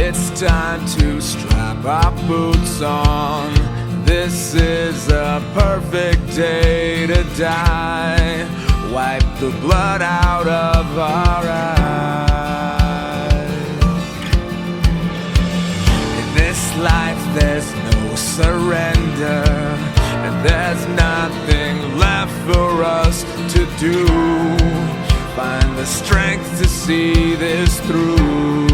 It's time to strap our boots on. This is a perfect day to die. Wipe the blood out of our eyes. In this life there's no surrender, and there's nothing left for us to do. Find the strength to see this through.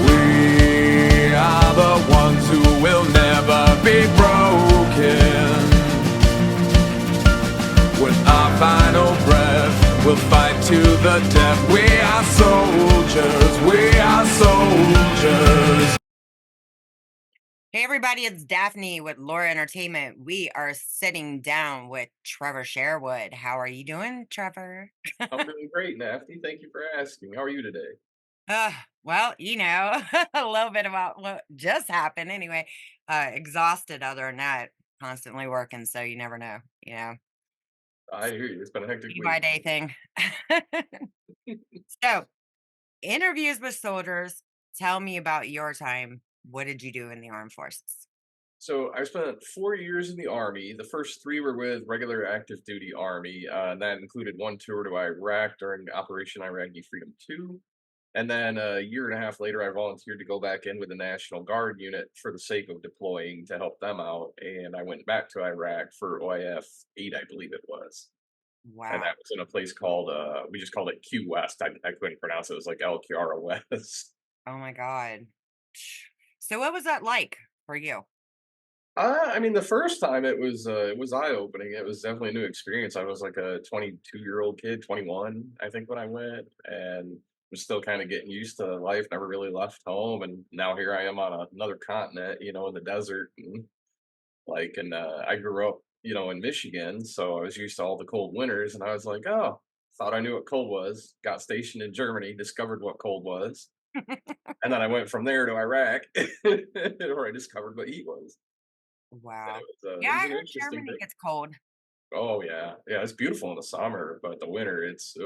We are the ones who will never be broken. With our final breath, we'll fight to the death. We are soldiers, we are soldiers. Hey everybody, it's Daphne with Laura Entertainment. We are sitting down with Trevor Sherwood. How are you doing, Trevor? I'm doing great, Daphne. Thank you for asking. How are you today? Uh, a little bit about what just happened anyway. Exhausted other than that, constantly working, so you never know, I hear you. It's been a hectic day by week. day thing. So, interviews with soldiers. Tell me about your time. What did you do in the armed forces? So I spent 4 years in the Army. The first three were with regular active duty Army. And that included one tour to Iraq during Operation Iraqi Freedom 2. And then a year and a half later, I volunteered to go back in with the National Guard unit for the sake of deploying to help them out. And I went back to Iraq for OIF 8, I believe it was. And Wow. that was in a place called, we just called it Q West. I couldn't pronounce it. It was like El Chiara West. Oh my God. So, what was that like for you? I mean, the first time it was eye-opening. It was definitely a new experience. I was like a 22-year-old kid, 21, I think, when I went, and was still kind of getting used to life. Never really left home, and now here I am on another continent, in the desert. And I grew up, in Michigan, so I was used to all the cold winters, and I was like, oh, thought I knew what cold was. Got stationed in Germany, discovered what cold was, and then I went from there to Iraq, where I discovered what heat was. And Wow. it Yeah, was I an heard interesting Germany thing. gets cold. Oh, yeah. Yeah, it's beautiful in the summer, but the winter, it's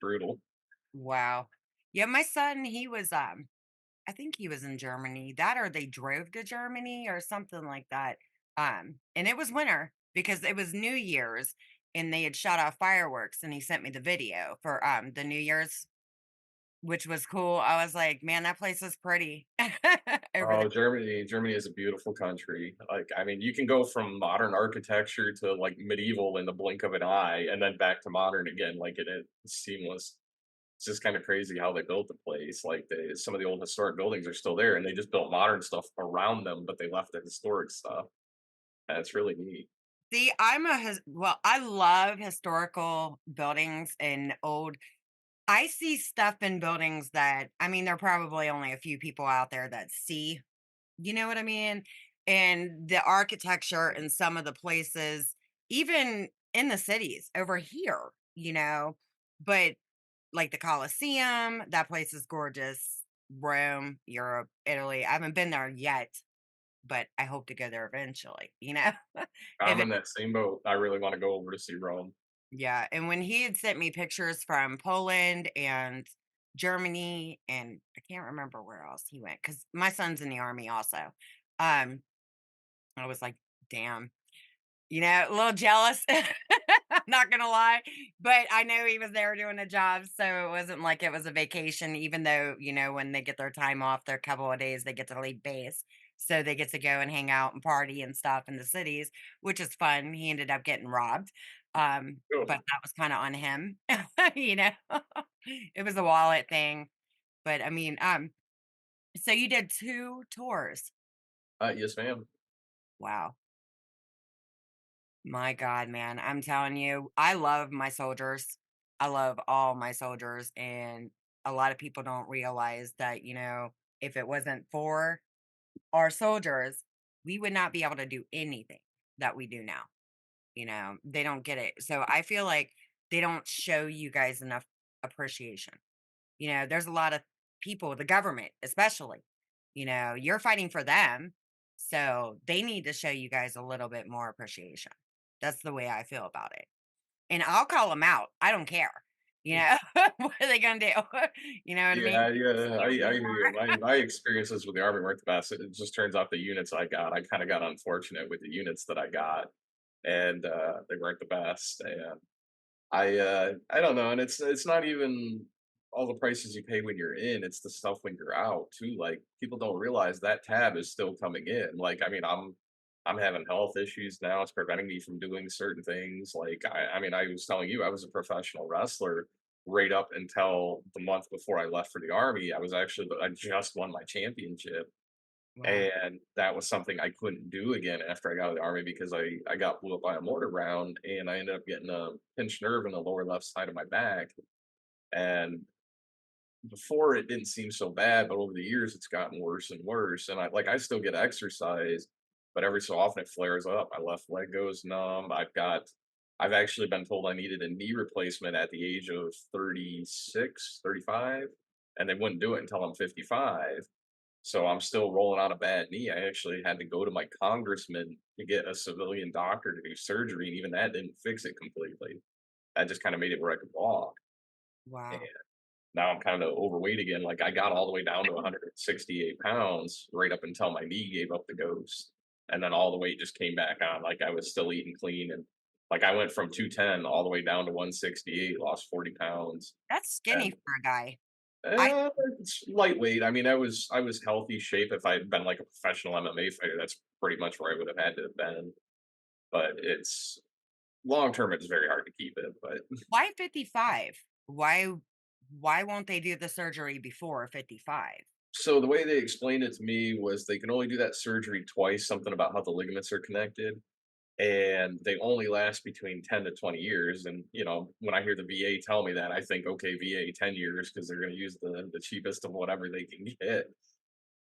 brutal. Wow. Yeah, my son, I think he was in Germany. That or they drove to Germany or something like that. And it was winter because it was New Year's and they had shot off fireworks and he sent me the video for the New Year's, which was cool. I was like, man, that place is pretty over there. Oh, Germany is a beautiful country. Like, I mean, you can go from modern architecture to, like, medieval in the blink of an eye, and then back to modern again, like, it's seamless. It's just kinda crazy how they built the place. Like, some of the old historic buildings are still there, and they just built modern stuff around them, but they left the historic stuff, and it's really neat. See, I love historical buildings and old. I see stuff in buildings that, I mean, there are probably only a few people out there that see, you know what I mean? And the architecture in some of the places, even in the cities over here, but like the Colosseum, that place is gorgeous. Rome, Europe, Italy. I haven't been there yet, but I hope to go there eventually. I'm if in that same boat. I really wanna go over to see Rome. Yeah, and when he had sent me pictures from Poland and Germany, and I can't remember where else he went because my son's in the army also. Um, I was like, damn, a little jealous. Not gonna lie, but I know he was there doing a job, so it wasn't like it was a vacation. Even though when they get their time off, their couple of days, they get to leave base, so they get to go and hang out and party and stuff in the cities, which is fun. He ended up getting robbed, but Oh, that was kind of on him. you know, it was a wallet thing, but I mean, so you did 2 tours. yes, ma'am. Wow. My God, man, I'm telling you, I love my soldiers. I love all my soldiers. And a lot of people don't realize that, if it wasn't for our soldiers, we would not be able to do anything that we do now. They don't get it. So I feel like they don't show you guys enough appreciation. There's a lot of people, the government especially, you're fighting for them. So they need to show you guys a little bit more appreciation. That's the way I feel about it. And I'll call them out. I don't care. You know, what are they gonna do? You know what I mean? Yeah, yeah, Use I me hear you. more? My experiences with the Army weren't the best. It just turns out the units I kinda got unfortunate with the units that I got, and, they weren't the best, and I don't know, and it's not even all the prices you pay when you're in, it's the stuff when you're out too, like, people don't realize that tab is still coming in, like, I mean, I'm having health issues now, it's preventing me from doing certain things, like, I mean, I was telling you, I was a professional wrestler right up until the month before I left for the Army, I just won my championship, Wow. and that was something I couldn't do again after I got out of the Army because I got blew up by a mortar round, and I ended up getting a pinched nerve in the lower left side of my back, and before it didn't seem so bad, but over the years it's gotten worse and worse. And I still get exercise, but every so often it flares up. My left leg goes numb. I've actually been told I needed a knee replacement at the age of 36, 35, and they wouldn't do it until I'm 55. So I'm still rolling on a bad knee. I actually had to go to my congressman to get a civilian doctor to do surgery, and even that didn't fix it completely. That just kind of made it where I could walk. Wow. Now I'm kind of overweight again. Like I got all the way down to 168 pounds right up until my knee gave up the ghost. And then all the weight just came back on. Like I was still eating clean. And like I went from 210 all the way down to 168, lost 40 pounds. That's skinny And for a guy. I it's lightweight. I mean, I was healthy shape. If I had been like a professional MMA fighter, that's pretty much where I would have had to have been. But it's long term, it's very hard to keep it. But Why 55? Why won't they do the surgery before 55? so the way they explained it to me was they can only do that surgery twice, something about how the ligaments are connected, and they only last between 10 to 20 years. And, when I hear the VA tell me that, I think, okay, VA 10 years because they're going to use the cheapest of whatever they can get.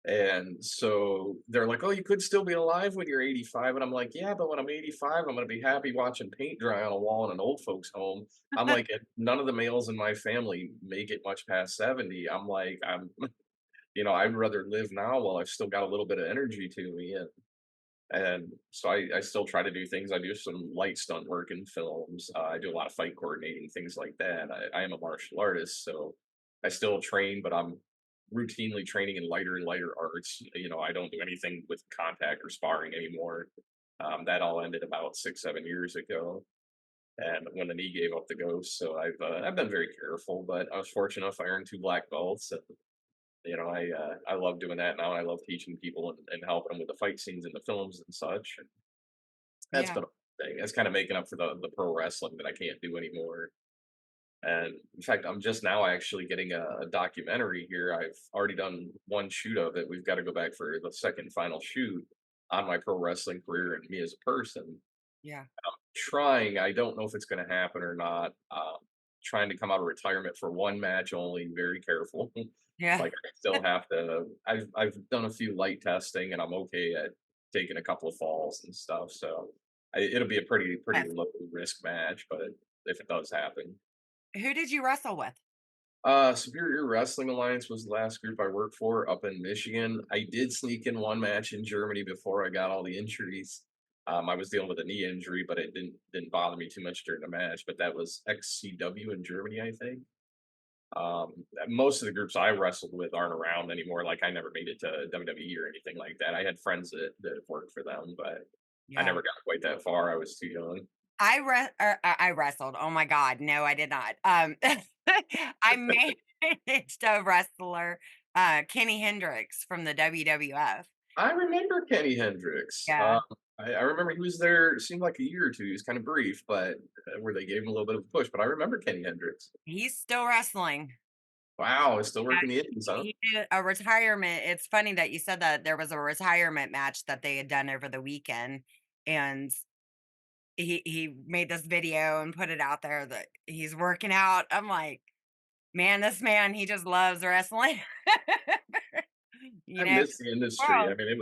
And so they're like, oh, you could still be alive when you're 85. And I'm like, yeah, but when I'm 85, I'm going to be happy watching paint dry on a wall in an old folks' home. I'm like, if none of the males in my family make it much past 70. I'm like, I'd rather live now while I've still got a little bit of energy to me. And so I still try to do things. I do some light stunt work in films. I do a lot of fight coordinating, things like that. I am a martial artist, so I still train, but I'm routinely training in lighter and lighter arts. I don't do anything with contact or sparring anymore. That all ended about 6, 7 years ago. And when the knee gave up the ghost, so I've been very careful. But I was fortunate enough I earned 2 black belts, and I love doing that now, and I love teaching people and helping them with the fight scenes in the films and such. And that's Yeah. been a thing. That's kind of making up for the pro wrestling that I can't do anymore. And in fact, I'm just now actually getting a documentary here. I've already done one shoot of it. We've got to go back for the second final shoot on my pro wrestling career and me as a person. Yeah. Trying, I don't know if it's going to happen or not. Trying to come out of retirement for one match only. Very careful. Yeah. Like I still have to. I've done a few light testing, and I'm okay at taking a couple of falls and stuff. So it'll be a pretty Yes. low risk match, but if it does happen. Who did you wrestle with? Superior Wrestling Alliance was the last group I worked for up in Michigan. I did sneak in one match in Germany before I got all the injuries. I was dealing with a knee injury, but it didn't bother me too much during the match. But that was XCW in Germany, I think. Most of the groups I wrestled with aren't around anymore. Like I never made it to WWE or anything like that. I had friends that worked for them, but I Yeah. never got quite that far. I was too young. I wrestled. Oh my god, no, I did not. I managed a wrestler, Kenny Hendricks from the WWF. I remember Kenny Hendricks. Yeah. I remember he was there. It seemed like a year or two. He was kind of brief, but where they gave him a little bit of a push. But I remember Kenny Hendricks. He's still wrestling. Wow, he's still Yeah, working the indies, huh? he did a retirement. It's funny that you said that there was a retirement match that they had done over the weekend, and he made this video and put it out there that he's working out. I'm like, man, this man, he just loves wrestling. You I know? miss the industry. Wow. I mean, it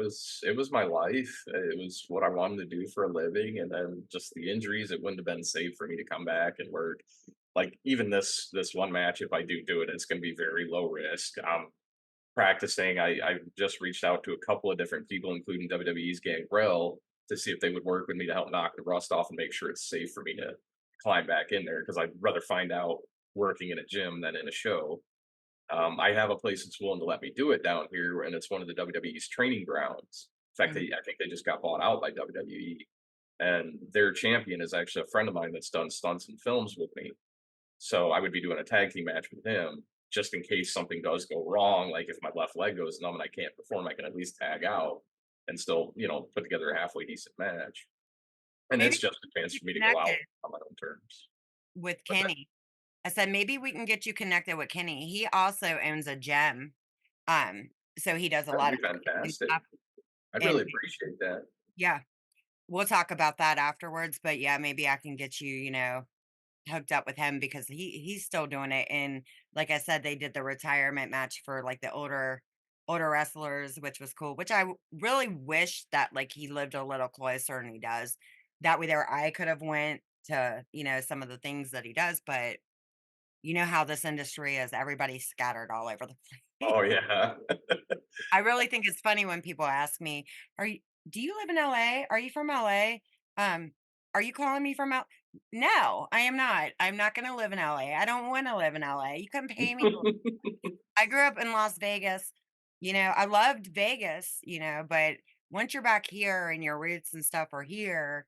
was my life. It was what I wanted to do for a living, and then just the injuries. It wouldn't have been safe for me to come back and work. Like even this one match, if I do it, it's going to be very low risk. Practicing. I've just reached out to a couple of different people, including WWE's Gangrel, to see if they would work with me to help knock the rust off and make sure it's safe for me to climb back in there because I'd rather find out working in a gym than in a show. I have a place that's willing to let me do it down here, and it's one of the WWE's training grounds. In fact, Mhm. I think they just got bought out by WWE, and their champion is actually a friend of mine that's done stunts and films with me. So I would be doing a tag team match with him just in case something does go wrong. Like if my left leg goes numb and I can't perform, I can at least tag out and still, put together a halfway decent match. And Maybe it's just a chance get for me to go connected out on my own terms. with What's that? Kenny. I said, "Maybe we can get you connected with Kenny." He also owns a gym, um, so he does a That would lot be of and fantastic. stuff, I'd and really appreciate that. yeah, we'll talk about that afterwards, but yeah, maybe I can get you, hooked up with him because he's still doing it, and like I said, they did the retirement match for, like, the older wrestlers, which was cool, which really wish that, like, he lived a little closer and he does. That way there I could have went to, some of the things that he does, but you know how this industry is, everybody's scattered all over the place. Oh yeah. I really think it's funny when people ask me, "Are you do you live in LA? Are you from LA? Um, are you calling me from L?" No, I am not. I'm not gonna live in LA. I don't wanna live in LA. You couldn't pay me. I grew up in Las Vegas. I loved Vegas, but once you're back here and your roots and stuff are here,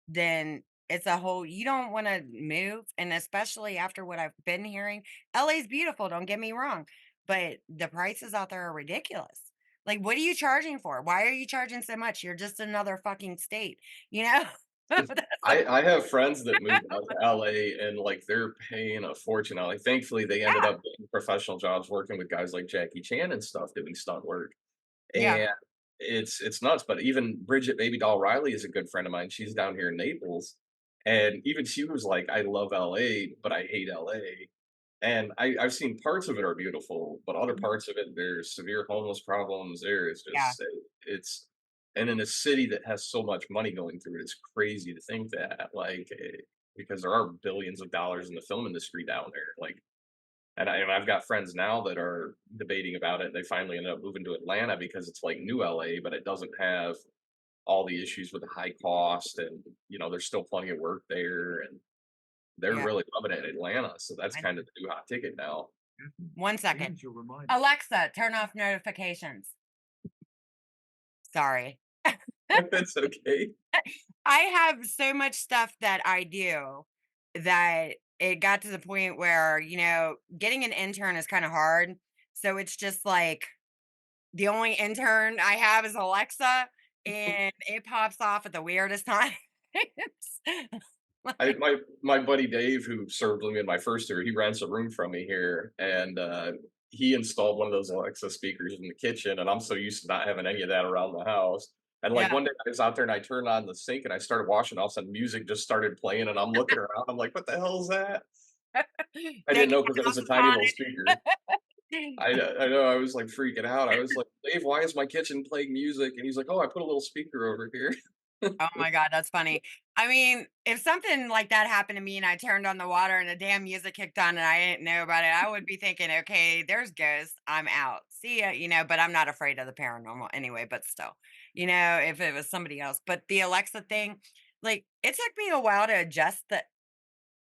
then it's a whole you don't want to move. And especially after what I've been hearing, LA's beautiful, don't get me wrong, but the prices out there are ridiculous. Like, what are you charging for? Why are you charging so much? You're just another fucking state, you know? That's the I have friends that moved out to LA and like they're paying a fortune. Like thankfully they ended yeah, up getting professional jobs working with guys like Jackie Chan and stuff doing stunt work. yeah. And it's nuts, but even Bridget Baby Doll Riley is a good friend of mine. She's down here in Naples, and even she was like, "I love LA, but I hate LA." And I've seen parts of it are beautiful, but other Mhm. parts of it, there's severe homeless problems. There is Yeah, just it's and in a city that has so much money going through it, it's crazy to think that because there are billions of dollars in the film industry down there. Like and I've got friends now that are debating about it. They finally ended up moving to Atlanta because it's like new LA, but it doesn't have all the issues with the high cost and there's still plenty of work there and they're yeah. really loving it in Atlanta. So that's I kind of the new hot ticket now. One second. Alexa, turn off notifications. Sorry. That's okay. I have so much stuff that I do that it got to the point where, getting an intern is kind of hard. So it's just like the only intern I have is Alexa, and it pops off at the weirdest times. I Like, my buddy Dave, who served with me in my first year, he rents a room from me here, and he installed one of those Alexa speakers in the kitchen, and I'm so used to not having any of that around the house. And like yeah. one day I was out there and I turned on the sink and I started washing, all of a sudden music just started playing, and I'm looking around, I'm like, "What the hell is that?" I didn't Taking know because it was out a the tiny little speaker. pottage. I know I was like freaking out. I was like, "Dave, why is my kitchen playing music?" And he's like, "Oh, I put a little speaker over here." Oh my god, that's funny. I mean, if something like that happened to me and I turned on the water and the damn music kicked on and I didn't know about it, I would be thinking, "Okay, there's ghosts. I'm out. See ya," but I'm not afraid of the paranormal anyway, but still, if it was somebody else. But the Alexa thing, like, it took me a while to adjust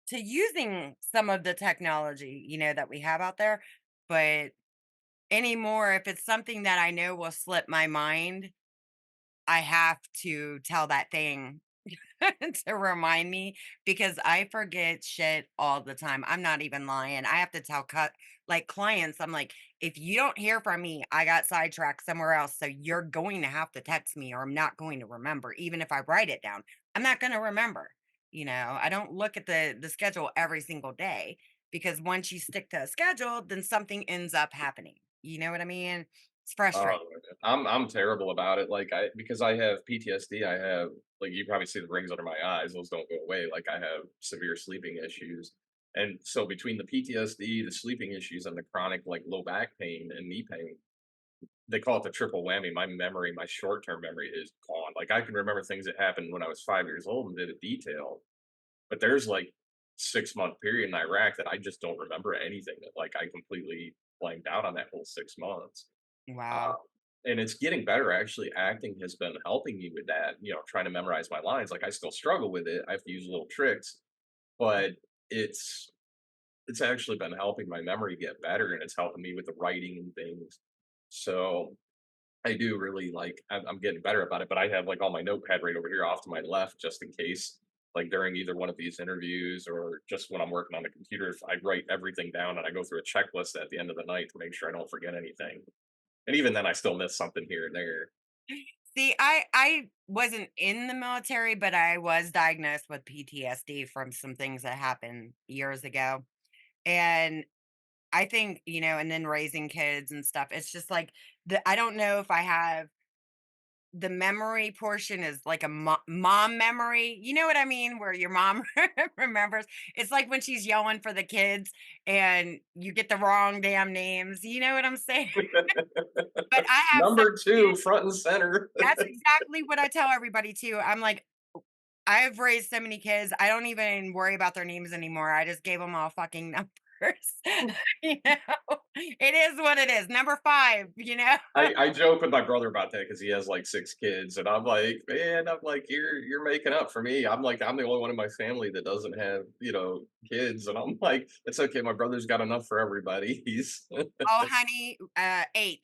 to using some of the technology, that we have out there. But anymore, if it's something that I know will slip my mind, I have to tell that thing to remind me because I forget shit all the time. I'm not even lying. I have to tell like clients, I'm like, if you don't hear from me, I got sidetracked somewhere else. So you're going to have to text me or I'm not going to remember. Even if I write it down, I'm not going to remember. I don't look at the schedule every single day because once you stick to a schedule, then something ends up happening. You know what I mean? It's Oh, frustrating. I'm terrible about it. Like because I have PTSD, I have like you probably see the rings under my eyes. Those don't go away. Like I have severe sleeping issues. And so between the PTSD, the sleeping issues, and the chronic like low back pain and knee pain, they call it the triple whammy. My memory, my short-term memory is gone. Like I can remember things that happened when I was 5 years old and did a detail, but there's like 6 month period in Iraq that I just don't remember anything. That like I completely blanked out on that whole 6 months. Wow. Um, and it's getting better. Actually, acting has been helping me with that. Trying to memorize my lines. Like I still struggle with it. I have to use little tricks, but it's it's actually been helping my memory get better, and it's helping me with the writing and things. So I do really like I'm getting better about it, but I have like all my notepad right over here off to my left just in case, like during either one of these interviews or just when I'm working on the computer, if I write everything down and I go through a checklist at the end of the night to make sure I don't forget anything. And even then I still miss something here and there. See, I wasn't in the military, but I was diagnosed with PTSD from some things that happened years ago. And I think, and then raising kids and stuff, it's just like I don't know if I have the memory portion is like a mom memory. You know what I mean? Where your mom remembers. It's like when she's yelling for the kids and you get the wrong damn names. You know what I'm saying? But I have some Number two, kids. front and center. That's exactly what I tell everybody too. I'm like, I've raised so many kids, I don't even worry about their names anymore. I just gave them all fucking numbers. You know? It is what it is. Number 5, you know? I joke with my brother about that because he has like 6 kids, and I'm like, man, I'm like, you're making up for me. I'm like, I'm the only one in my family that doesn't have, kids, and I'm like, it's okay. My brother's got enough for everybody. He's Oh, honey, 8.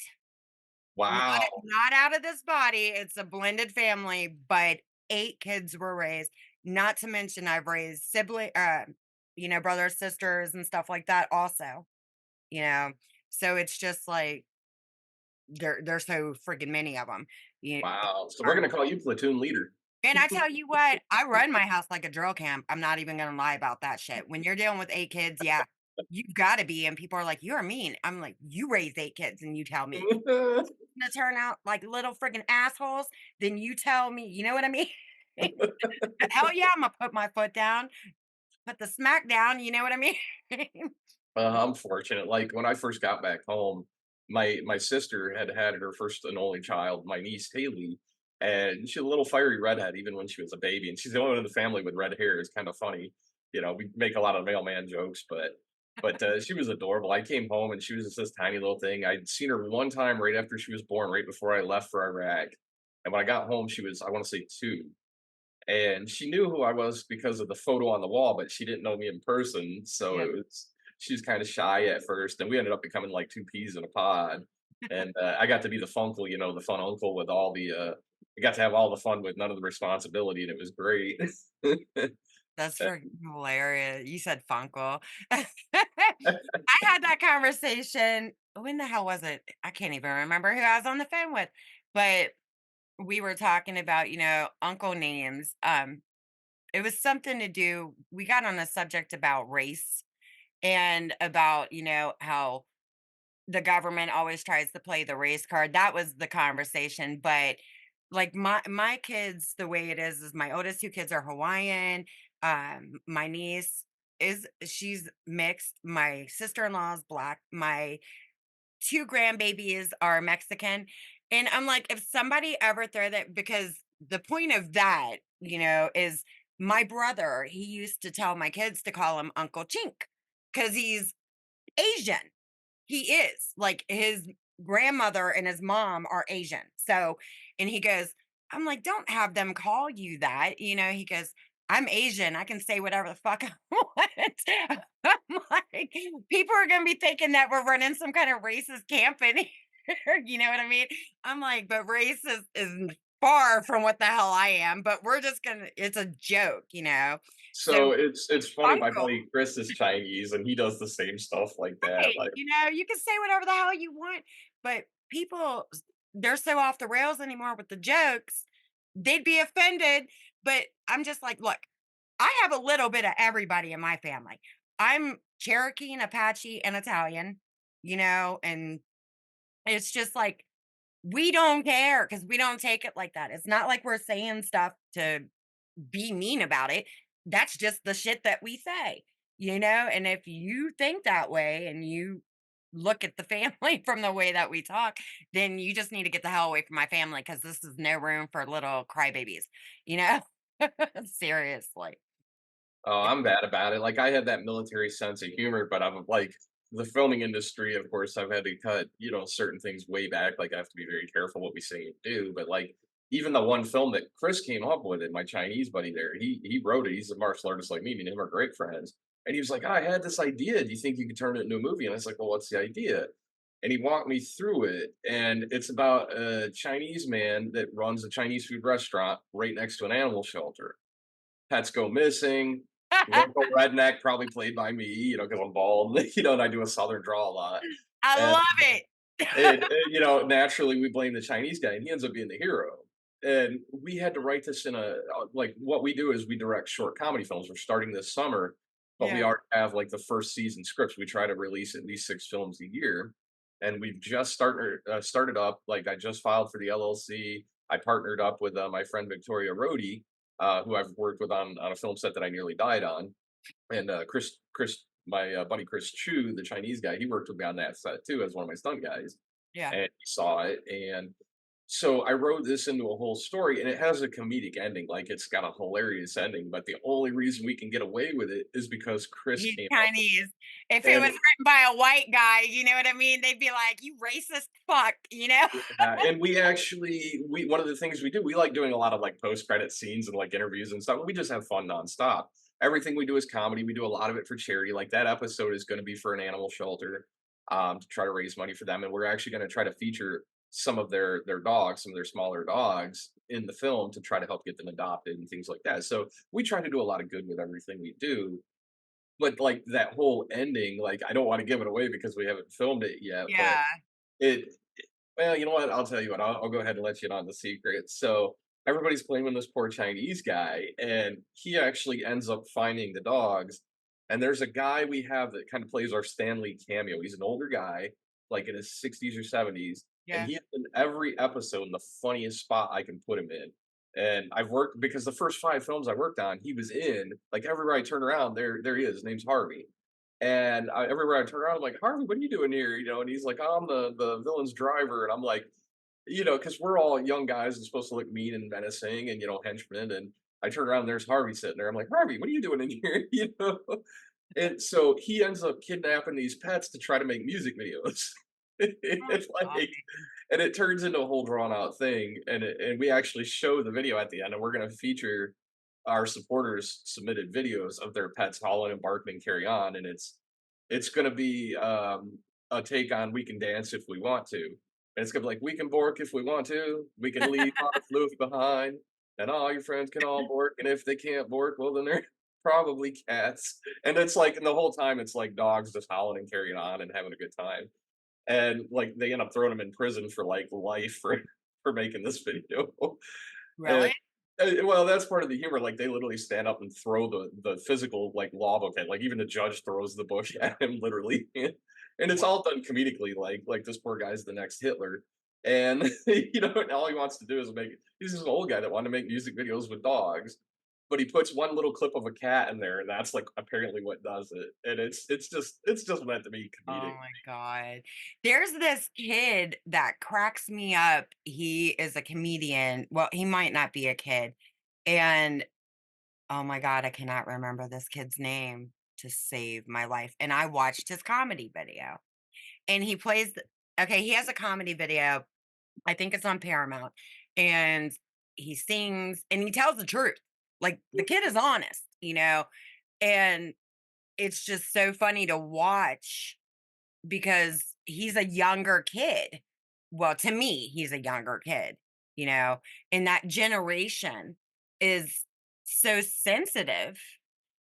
Not wow, not out of this body. It's a blended family, but 8 kids were raised. Not to mention I've raised brothers, sisters, and stuff like that also, you know? So it's just like there's so freaking many of them. You wow. So we're gonna call you platoon leader. And I tell you what, I run my house like a drill camp. I'm not even gonna lie about that shit. When you're dealing with 8 kids, yeah, you've gotta be, and people are like, "You're mean." I'm like, "You raised 8 kids and you tell me. Gonna turn out like little freaking assholes, then you tell me." You know what I mean? Hell yeah, Imma put my foot down, put the smack down, you know what I mean? I'm fortunate. Like when I first got back home, my sister had had her first and only child, my niece Haley, and she's a little fiery redhead even when she was a baby, and she's the only one in the family with red hair. It's kind of funny, We make a lot of mailman jokes, but she was adorable. I came home and she was just this tiny little thing. I'd seen her one time right after she was born, right before I left for Iraq, and when I got home, she was I want to say 2, and she knew who I was because of the photo on the wall, but she didn't know me in person. So Yeah. she was kind of shy at first, and we ended up becoming like 2 peas in a pod. And I got to be the funkle, the fun uncle with all the. I got to have all the fun with none of the responsibility, and it was great. That's freaking hilarious. You said Funkel. I had that conversation when the hell was it? I can't even remember who I was on the phone with, but we were talking about, uncle names. It was something to do we got on a subject about race and about, how the government always tries to play the race card. That was the conversation, but like my kids, the way it is my oldest 2 kids are Hawaiian. My niece she's mixed. My sister-in-law is black. My 2 grandbabies are Mexican. And I'm like, if somebody ever throw that, because the point of that, is my brother, he used to tell my kids to call him Uncle Chink because he's Asian. He is. Like, his grandmother and his mom are Asian. So, and he goes, I'm like, "Don't have them call you that." He goes, "I'm Asian. I can say whatever the fuck I want." I'm like, people are gonna be thinking that we're running some kind of racist campaign here. You know what I mean? I'm like, but race is far from what the hell I am, but we're just gonna it's a joke. So So it's funny. My uncle. buddy Chris is Chinese, and he does the same stuff like that. Right, Like, you can say whatever the hell you want, but people, they're so off the rails anymore with the jokes, they'd be offended. But I'm just like, look, I have a little bit of everybody in my family. I'm Cherokee and Apache and Italian, and it's just like we don't care because we don't take it like that. It's not like we're saying stuff to be mean about it. That's just the shit that we say. And if you think that way and you look at the family from the way that we talk, then you just need to get the hell away from my family because this is no room for little crybabies, you know? Seriously. oh, It- I'm bad about it. Like I had that military sense of humor, but I'm like the filming industry, of course, I've had to cut, certain things way back. Like I have to be very careful what we say and do. But like even the one film that Chris came up with it, my Chinese buddy there, he wrote it. He's a martial artist like me and him are great friends. And he was like, "I had this idea. Do you think you could turn it into a movie?" And I was like, "Well, what's the idea?" And he walked me through it. And it's about a Chinese man that runs a Chinese food restaurant right next to an animal shelter. Pets go missing. Local redneck, probably played by me, because I'm bald, and I do a southern draw a lot. I And love it. naturally, we blame the Chinese guy, and he ends up being the hero. And we had to write this in like, what we do is we direct short comedy films. We're starting this summer, but we Yeah. already have, like, the first season scripts. We try to release at least 6 films a year, and we've just started up. Like, I just filed for the LLC. I partnered up with, my friend Victoria Rody, who I've worked with on a film set that I nearly died on, and, my, buddy Chris Chu, the Chinese guy, he worked with me on that set too as one of my stunt guys, Yeah. and he saw it. And so I wrote this into a whole story, and it has a comedic ending. Like, it's got a hilarious ending, but the only reason we can get away with it is because Chris He's came up with Chinese. If it. it And was written by a white guy, you know what I mean? They'd be like, "You racist fuck," you know? we one of the things we do, we like doing a lot of, like, post-credit scenes and, like, interviews and stuff. We just have fun nonstop. Everything we do is comedy. We do a lot of it for charity. Like, that episode is gonna be for an animal shelter, to try to raise money for them, and we're actually gonna try to feature some of their dogs, some of their smaller dogs in the film to try to help get them adopted and things like that. So, we try to do a lot of good with everything we do, but, like, that whole ending, like, I don't wanna give it away because we haven't filmed it yet, but Yeah. it well, you know what? I'll tell you what. I'll go ahead and let you in on the secret. So everybody's blaming this poor Chinese guy, and he actually ends up finding the dogs. And there's a guy we have that kind of plays our Stanley cameo. He's an older guy, like in his 60s or 70s, and Yeah. he is in every episode in the funniest spot I can put him in. And I've worked because the first 5 films I worked on, he was in. Like, everywhere I turn around, there he is. His name's Harvey. And everywhere I turn around, I'm like, "Harvey, what are you doing here?" And he's like, "Oh, I'm the villain's driver." And I'm like, because we're all young guys and supposed to look mean and menacing and, henchmen. And I turn around, and there's Harvey sitting there. I'm like, "Harvey, what are you doing in here?" And so he ends up kidnapping these pets to try to make music videos. Oh, It's God. like, and it turns into a whole drawn out thing. And we actually show the video at the end, and we're going to feature our supporters submitted videos of their pets howling and barking and carry on. And it's going to be a take on "We Can Dance If We Want to." And it's gonna be like, "We can bork if we want to. We can leave our floof behind, and all your friends can all bork. And if they can't bork, well, then they're probably cats." And it's like, and the whole time it's like dogs just howling and carrying on and having a good time. And, like, they end up throwing him in prison for, like, life for making this video. And Really? well, that's part of the humor. Like, they literally stand up and throw the physical, like, law book at, like, even the judge throws the bush at him, literally. And it's Wow. all done comedically. Like, this poor guy's the next Hitler. And, and all he wants to do is he's just an old guy that wanted to make music videos with dogs. But he puts one little clip of a cat in there, and that's, like, apparently what does it. And it's just meant to be Oh comedic. my God. There's this kid that cracks me up. He is a comedian. Well, he might not be a kid. And oh my God, I cannot remember this kid's name to save my life. And I watched his comedy video. And he plays, okay, he has a comedy video. I think it's on Paramount. And he sings and he tells the truth. Like the kid is honest, and it's just so funny to watch because he's a younger kid. Well, to me, he's a younger kid, you know, and that generation is so sensitive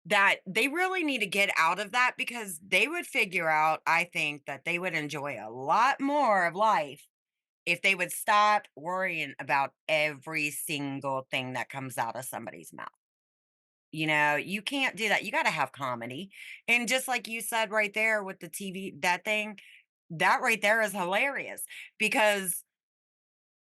that they really need to get out of that because they would figure out, I think, that they would enjoy a lot more of life if they would stop worrying about every single thing that comes out of somebody's mouth. You can't do that. You got to have comedy. And just like you said right there with the TV, that thing, that right there is hilarious because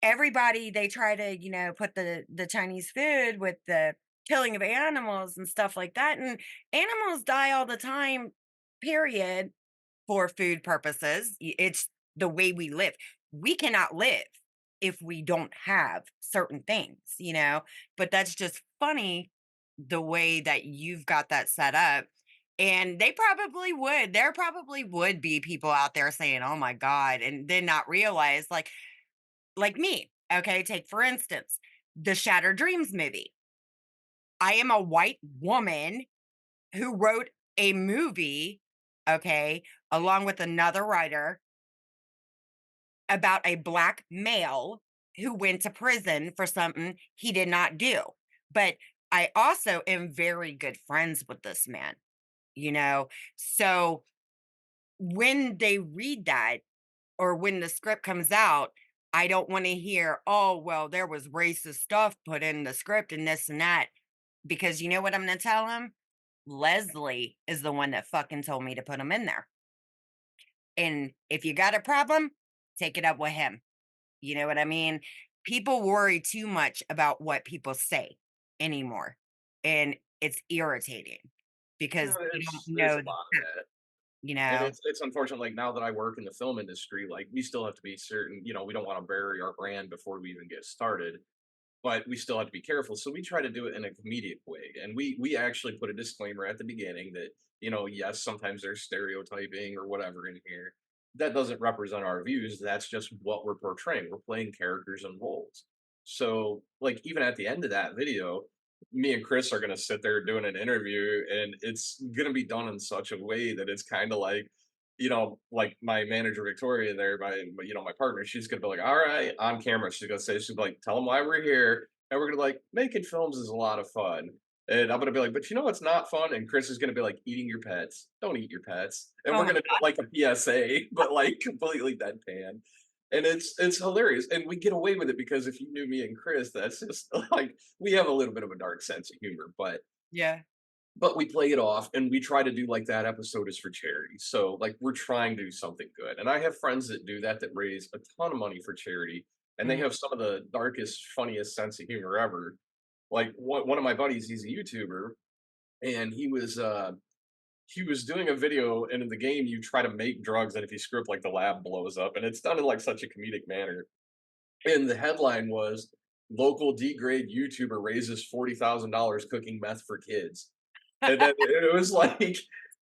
everybody they try to, put the Chinese food with the killing of animals and stuff like that. And animals die all the time, period, for food purposes. It's the way we live. We cannot live if we don't have certain things, but that's just funny the way that you've got that set up. And there probably would be people out there saying, "Oh my God," and then not realize, like me. Okay, take for instance the Shattered Dreams movie. I am a white woman who wrote a movie, okay, along with another writer about a black male who went to prison for something he did not do. But I also am very good friends with this man, you know? So when they read that or when the script comes out, I don't want to hear, oh, well, there was racist stuff put in the script and this and that. Because you know what I'm going to tell him? Leslie is the one that fucking told me to put him in there. And if you got a problem, take it up with him. You know what I mean? People worry too much about what people say anymore. And it's irritating because No, you don't there's know a the lot of facts, that. you And know? it's unfortunate, like, now that I work in the film industry, like, we still have to be certain, we don't wanna bury our brand before we even get started, but we still have to be careful, so we try to do it in a comedic way, and we actually put a disclaimer at the beginning that, yes, sometimes there's stereotyping or whatever in here. That doesn't represent our views, that's just what we're portraying, we're playing characters and roles. So, like, even at the end of that video, me and Chris are gonna sit there doing an interview, and it's gonna be done in such a way that it's kinda like, like my manager Victoria there, my partner, she's gonna be like, "All right," on camera, she's like, "Tell them why we're here," and we're gonna be like, "Making films is a lot of fun," and I'm gonna be like, "But you know what's not fun?" And Chris is gonna be like, "Eating your pets. Don't eat your pets," and Oh we're my gonna do it like a PSA, but like completely deadpan, and it's hilarious, and we get away with it because if you knew me and Chris, that's just like we have a little bit of a dark sense of humor, yeah. but we play it off and we try to do like that episode is for charity. So like we're trying to do something good. And I have friends that do that raise a ton of money for charity and they Mhm. have some of the darkest, funniest sense of humor ever. Like one of my buddies, he's a YouTuber and he was doing a video and in the game you try to make drugs and if you screw up like the lab blows up and it's done in like such a comedic manner. And the headline was local D grade YouTuber raises $40,000 cooking meth for kids. And then it was like,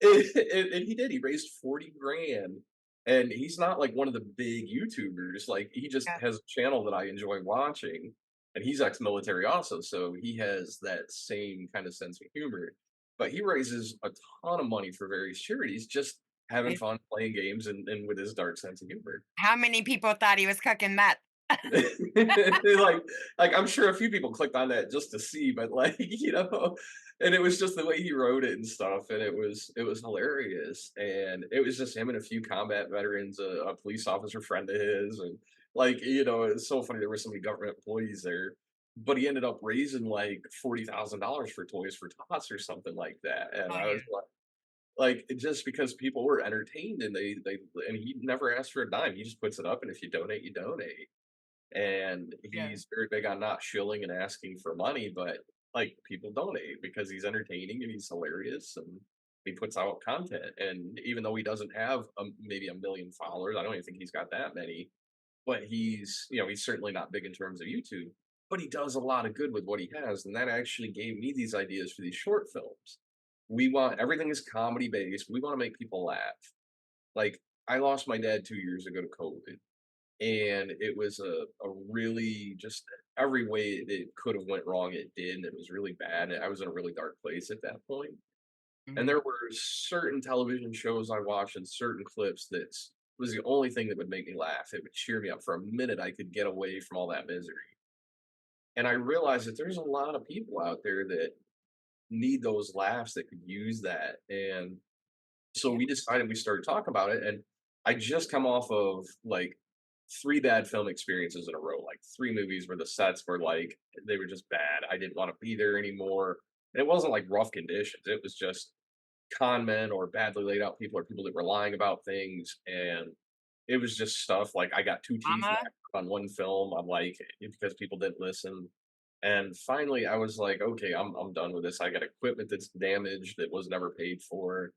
and he did. He raised 40 grand. And he's not like one of the big YouTubers. Like he just Yeah. has a channel that I enjoy watching. And he's ex-military also, so he has that same kind of sense of humor. But he raises a ton of money for various charities, just having Eh, fun playing games and with his dark sense of humor. how many people thought he was cooking meth? like I'm sure a few people clicked on that just to see, but like, and it was just the way he wrote it and stuff, and it was hilarious. And it was just him and a few combat veterans, a police officer friend of his, and like, it's so funny there were so many government employees there. But he ended up raising like $40,000 for Toys for Tots or something like that. And Oh, I yeah. was like just because people were entertained and they and he never asked for a dime. He just puts it up and if you donate, you donate and Yeah. he's very big on not shilling and asking for money, but like people donate because he's entertaining and he's hilarious and he puts out content. And even though he doesn't have maybe a million followers, I don't even think he's got that many, but he's certainly not big in terms of YouTube. But he does a lot of good with what he has, and that actually gave me these ideas for these short films. We want everything is comedy based. We want to make people laugh. Like I lost my dad 2 years ago to COVID and it was a really just every way it could have went wrong it did and it was really bad and I was in a really dark place at that point and Mhm. there were certain television shows I watched and certain clips that was the only thing that would make me laugh. It would cheer me up for a minute. I could get away from all that misery, and I realized that there's a lot of people out there that need those laughs that could use that. And so Yeah. we decided we started talking about it, and I just come off of like three bad film experiences in a row, like three movies where the sets were like they were just bad. I didn't want to be there anymore. And it wasn't like rough conditions. It was just con men or badly laid out people or people that were lying about things. And it was just stuff like I got two teeth Mama? knocked on one film. I'm like because people didn't listen. And finally I was like, okay, I'm done with this. I got equipment that's damaged that was never paid for.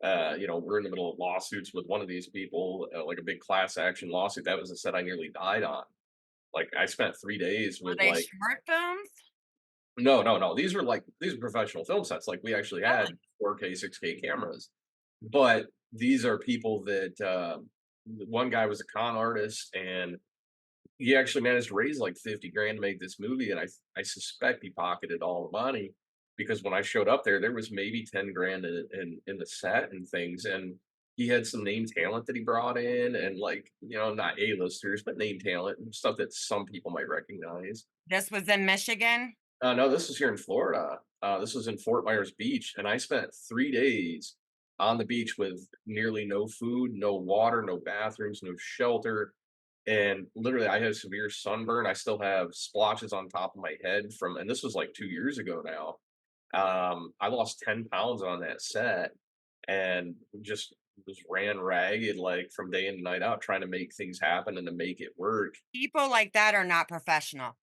We're in the middle of lawsuits with one of these people, like a big class action lawsuit. That was a set I nearly died on. Like I spent 3 days Were with they like, short films? no, no, no. These are professional film sets. Like we actually had Really? 4K, 6K cameras, but these are people that one guy was a con artist and he actually managed to raise like 50 grand to make this movie. And I suspect he pocketed all the money. because when I showed up there, there was maybe 10 grand in the set and things. And he had some name talent that he brought in, and like, not A-listers, but name talent and stuff that some people might recognize. This was in Michigan? No, this was here in Florida. This was in Fort Myers Beach, and I spent 3 days on the beach with nearly no food, no water, no bathrooms, no shelter. And literally, I had severe sunburn. I still have splotches on top of my head and this was like 2 years ago now. I lost 10 pounds on that set and just ran ragged like from day in and night out trying to make things happen and to make it work. People like that are not professional.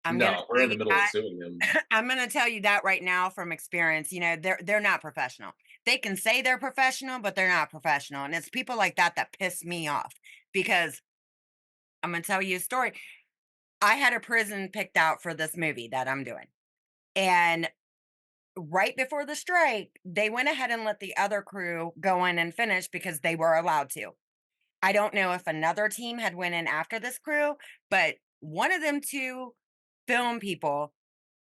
I'm gonna No, we're tell in you the middle of that. suing him. I'm gonna tell you that right now from experience. They're not professional. They can say they're professional, but they're not professional. And it's people like that that piss me off because I'm gonna tell you a story. I had a prison picked out for this movie that I'm doing. And right before the strike, they went ahead and let the other crew go in and finish because they were allowed to. I don't know if another team had went in after this crew, but one of them two film people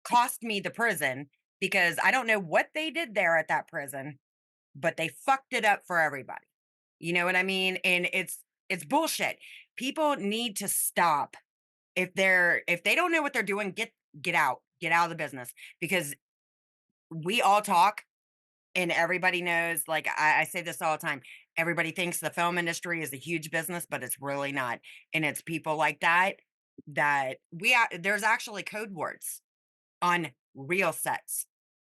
cost me the prison because I don't know what they did there at that prison, but they fucked it up for everybody. You know what I mean? And it's bullshit. People need to stop. If they don't know what they're doing, get out. Get out of the business because we all talk and everybody knows, like I say this all the time. Everybody thinks the film industry is a huge business, but it's really not. And it's people like that there's actually code words on real sets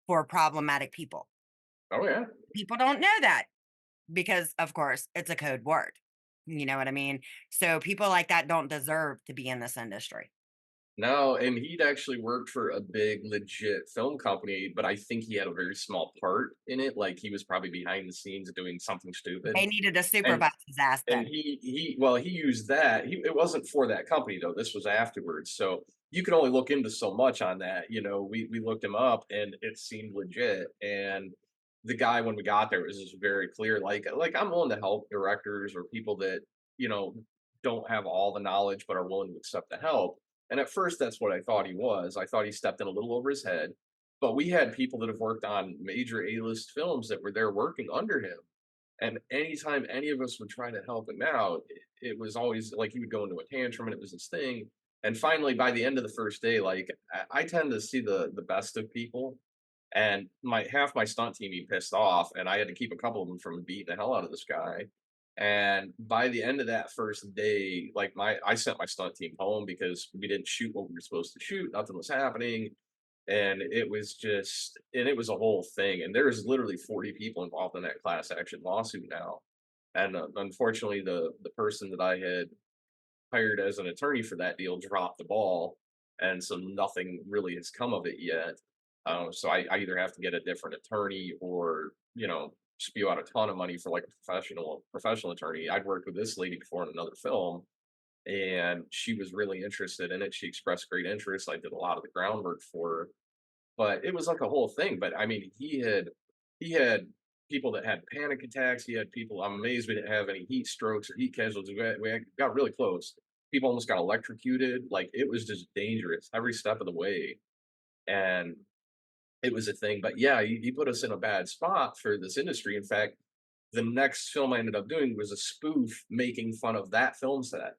for problematic people. Oh yeah. People don't know that because, of course, it's a code word. You know what I mean? So people like that don't deserve to be in this industry. No, and he'd actually worked for a big legit film company, but I think he had a very small part in it. Like he was probably behind the scenes doing something stupid. They needed to And supervise his ass and then. he used that. It wasn't for that company though. This was afterwards. So you could only look into so much on that. We looked him up and it seemed legit. And the guy when we got there was just very clear. Like I'm willing to help directors or people that, you know, don't have all the knowledge but are willing to accept the help. And at first that's what I thought he was. I thought he stepped in a little over his head. But we had people that have worked on major A-list films that were there working under him, and anytime any of us would try to help him out, it was always like he would go into a tantrum and it was his thing. And finally, by the end of the first day, like I tend to see the best of people. And my half my stunt team he pissed off, and I had to keep a couple of them from beating the hell out of this guy. And by the end of that first day, like I sent my stunt team home because we didn't shoot what we were supposed to shoot. Nothing was happening, and it was a whole thing. And there's literally 40 people involved in that class action lawsuit now. And unfortunately, the person that I had hired as an attorney for that deal dropped the ball, and so nothing really has come of it yet. So I either have to get a different attorney or spew out a ton of money for like a professional attorney. I'd worked with this lady before in another film, and she was really interested in it. She expressed great interest. I did a lot of the groundwork for her, but it was like a whole thing. But I mean, he had people that had panic attacks. He had people. I'm amazed we didn't have any heat strokes or heat casualties. We got really close. People almost got electrocuted. Like it was just dangerous every step of the way, and it was a thing. But yeah, he put us in a bad spot for this industry. In fact, the next film I ended up doing was a spoof making fun of that film set.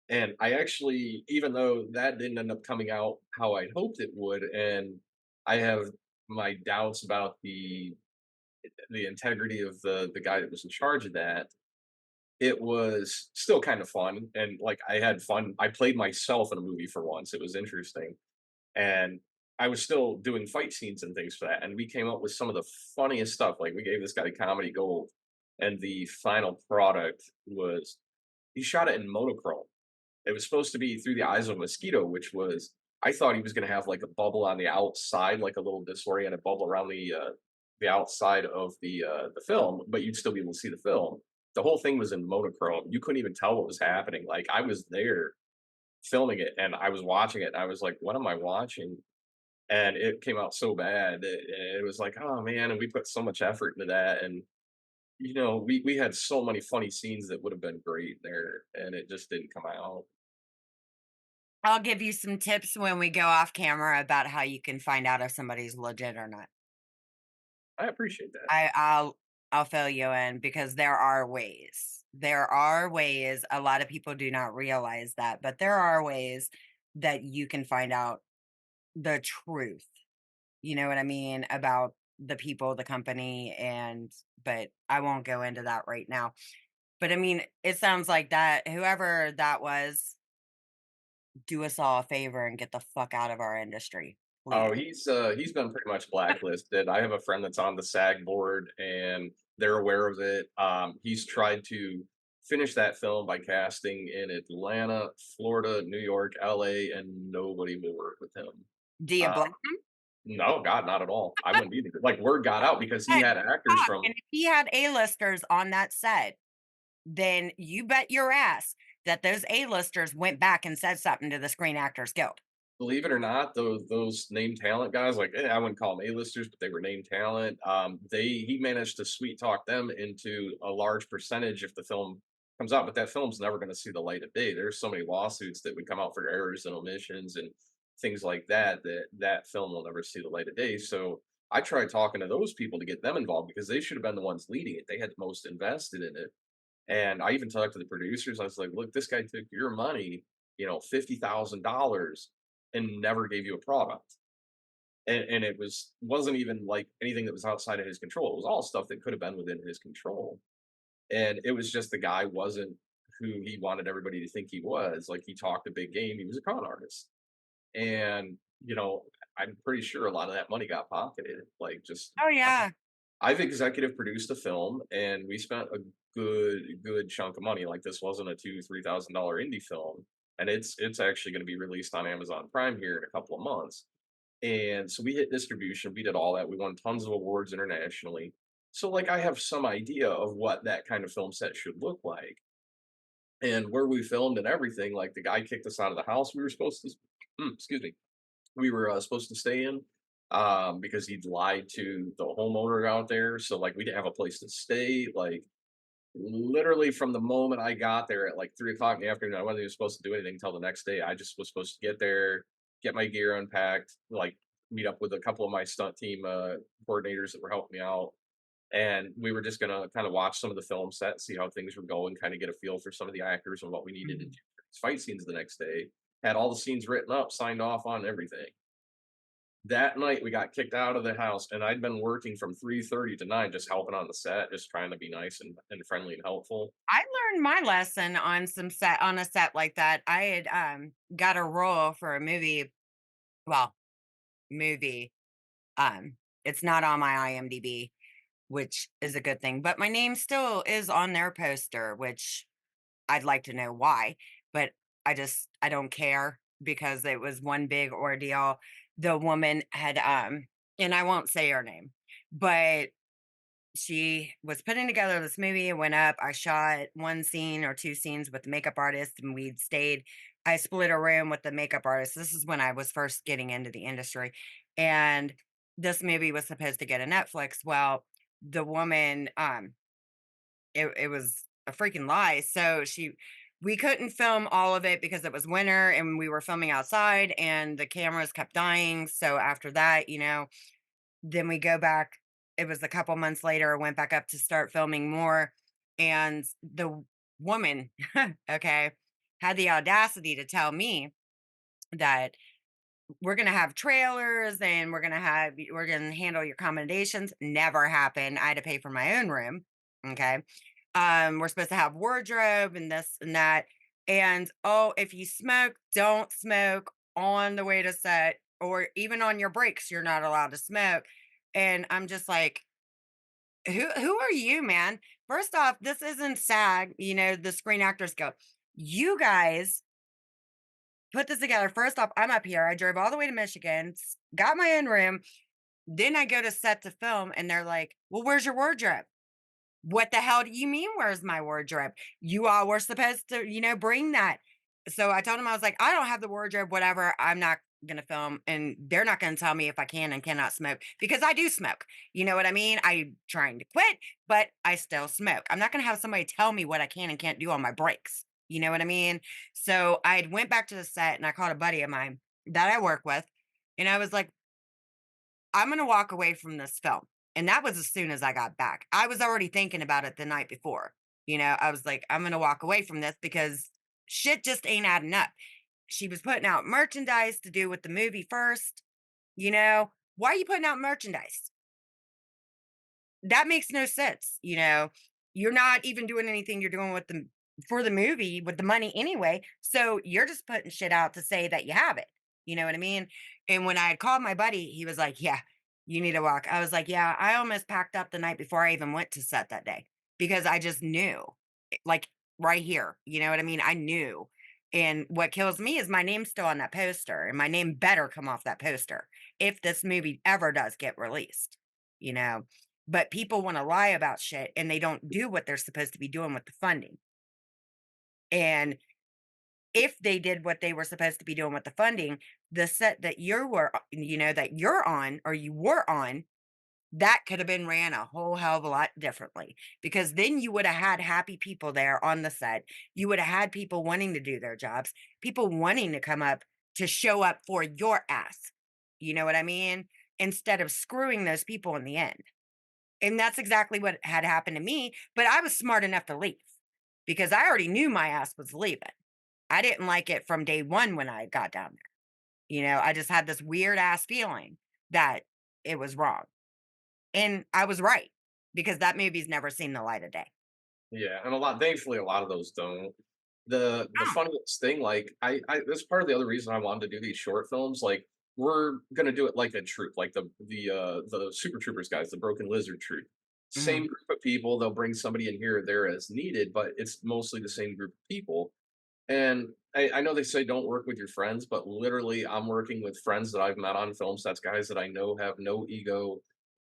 And I actually, even though that didn't end up coming out how I'd hoped it would, and I have my doubts about the integrity of the guy that was in charge of that, it was still kind of fun. And like I had fun. I played myself in a movie for once. It was interesting. And I was still doing fight scenes and things for that. And we came up with some of the funniest stuff. Like we gave this guy comedy gold. And the final product was he shot it in monochrome. It was supposed to be through the eyes of a mosquito, which was I thought he was going to have like a bubble on the outside, like a little disoriented bubble around the outside of the film, but you'd still be able to see the film. The whole thing was in monochrome. You couldn't even tell what was happening. Like I was there filming it, and I was watching it, and I was like, "What am I watching?" And it came out so bad. It was like, "Oh man!" And we put so much effort into that, and we had so many funny scenes that would have been great there, and it just didn't come out. I'll give you some tips when we go off camera about how you can find out if somebody's legit or not. I appreciate that. I'll fill you in because there are ways. There are ways. A lot of people do not realize that, but there are ways that you can find out the truth. You know what I mean? About the people, the company, and but I won't go into that right now. But I mean, it sounds like that whoever that was, do us all a favor and get the fuck out of our industry, Oh, please. he's been pretty much blacklisted. I have a friend that's on the SAG board, and they're aware of it. He's tried to finish that film by casting in Atlanta, Florida, New York, LA, and nobody will work with him. Do you Uh, blame him? no, God, not at all. I wouldn't either. Like word got out because he Good. had actors Fuck, from and if he had A-listers on that set, then you bet your ass that those A-listers went back and said something to the Screen Actors Guild. believe it or not, those name talent guys, like I wouldn't call them A-listers, but they were name talent. He managed to sweet talk them into a large percentage if the film comes out, but that film's never going to see the light of day. There's so many lawsuits that would come out for errors and omissions and things like that that film will never see the light of day. So I tried talking to those people to get them involved because they should have been the ones leading it. They had the most invested in it, and I even talked to the producers. I was like, "Look, this guy took your money, $50,000, and never gave you a product." And it wasn't even like anything that was outside of his control. It was all stuff that could have been within his control. And it was just the guy wasn't who he wanted everybody to think he was. Like he talked a big game. He was a con artist, and I'm pretty sure a lot of that money got pocketed. Like just Oh, yeah. I've executive produced a film, and we spent a good chunk of money. Like this wasn't a $2,000-3,000 indie film, and it's actually going to be released on Amazon Prime here in a couple of months. And so we hit distribution, we did all that. We won tons of awards internationally. So like I have some idea of what that kind of film set should look like, and where we filmed and everything. Like the guy kicked us out of the house we were supposed to. Excuse me, we were supposed to stay in because he'd lied to the homeowner out there. So like we didn't have a place to stay. Like literally from the moment I got there at like 3 o'clock in the afternoon, I wasn't even supposed to do anything until the next day. I just was supposed to get there, get my gear unpacked, like meet up with a couple of my stunt team coordinators that were helping me out. And we were just gonna kind of watch some of the film set, see how things were going, kind of get a feel for some of the actors and what we needed to do Mhm. for these fight scenes the next day. Had all the scenes written up, signed off on everything. That night we got kicked out of the house, and I'd been working from 3:30 to 9 just helping on the set, just trying to be nice and friendly and helpful. I learned my lesson on a set like that. I had, got a role for a movie, well, movie, um, it's not on my IMDb, which is a good thing, but my name still is on their poster, which I'd like to know why, but I don't care because it was one big ordeal. The woman had, and I won't say her name, but she was putting together this movie. It went up. I shot one scene or two scenes with the makeup artist, and we'd stayed. I split a room with the makeup artist. This is when I was first getting into the industry. And this movie was supposed to get a Netflix. Well, the woman, it was a freaking lie. So we couldn't film all of it because it was winter and we were filming outside and the cameras kept dying. So after that, then we go back. It was a couple months later, went back up to start filming more. And the woman, okay, had the audacity to tell me that we're going to have trailers and we're going to handle your accommodations. Never happened. I had to pay for my own room. Okay. We're supposed to have wardrobe and this and that. And oh, if you smoke, don't smoke on the way to set or even on your breaks, you're not allowed to smoke. And I'm just like, who are you, man? First off, this isn't SAG, the Screen Actors Guild. You guys put this together. First off, I'm up here. I drove all the way to Michigan, got my own room. Then I go to set to film, and they're like, "Well, where's your wardrobe?" What the hell do you mean, where's my wardrobe? You all were supposed to, bring that. So I told him, I was like, I don't have the wardrobe, whatever. I'm not going to film. And they're not going to tell me if I can and cannot smoke because I do smoke. You know what I mean? I'm trying to quit, but I still smoke. I'm not going to have somebody tell me what I can and can't do on my breaks. You know what I mean? So I went back to the set and I called a buddy of mine that I work with, and I was like, I'm going to walk away from this film. And that was as soon as I got back. I was already thinking about it the night before. I was like, I'm going to walk away from this because shit just ain't adding up. She was putting out merchandise to do with the movie first. Why are you putting out merchandise? That makes no sense. You're not even doing anything you're doing with the for the movie with the money anyway. So you're just putting shit out to say that you have it. You know what I mean? And when I had called my buddy, he was like, "Yeah, you need to walk." I was like, "Yeah, I almost packed up the night before I even went to set that day because I just knew, like right here. You know what I mean? I knew. And what kills me is my name's still on that poster, and my name better come off that poster if this movie ever does get released. You know, but people wanna lie about shit, and they don't do what they're supposed to be doing with the funding. And if they did what they were supposed to be doing with the funding, the set that that you're on or you were on, that could have been ran a whole hell of a lot differently, because then you woulda had happy people there on the set. You woulda had people wanting to do their jobs, people wanting to come up to show up for your ass. You know what I mean? Instead of screwing those people in the end. And that's exactly what had happened to me, but I was smart enough to leave because I already knew my ass was leaving. I didn't like it from day 1 when I got down there. I just had this weird ass feeling that it was wrong. And I was right because that movie's never seen the light of day. Yeah, and thankfully a lot of those don't. The Oh, funniest thing, like I that's part of the other reason I wanted to do these short films. Like we're gonna do it like a troop, like the Super Troopers guys, the Broken Lizard troop. Same mhm, group of people. They'll bring somebody in here or there as needed, but it's mostly the same group of people. And I know they say don't work with your friends, but literally, I'm working with friends that I've met on film sets, guys that I know have no ego,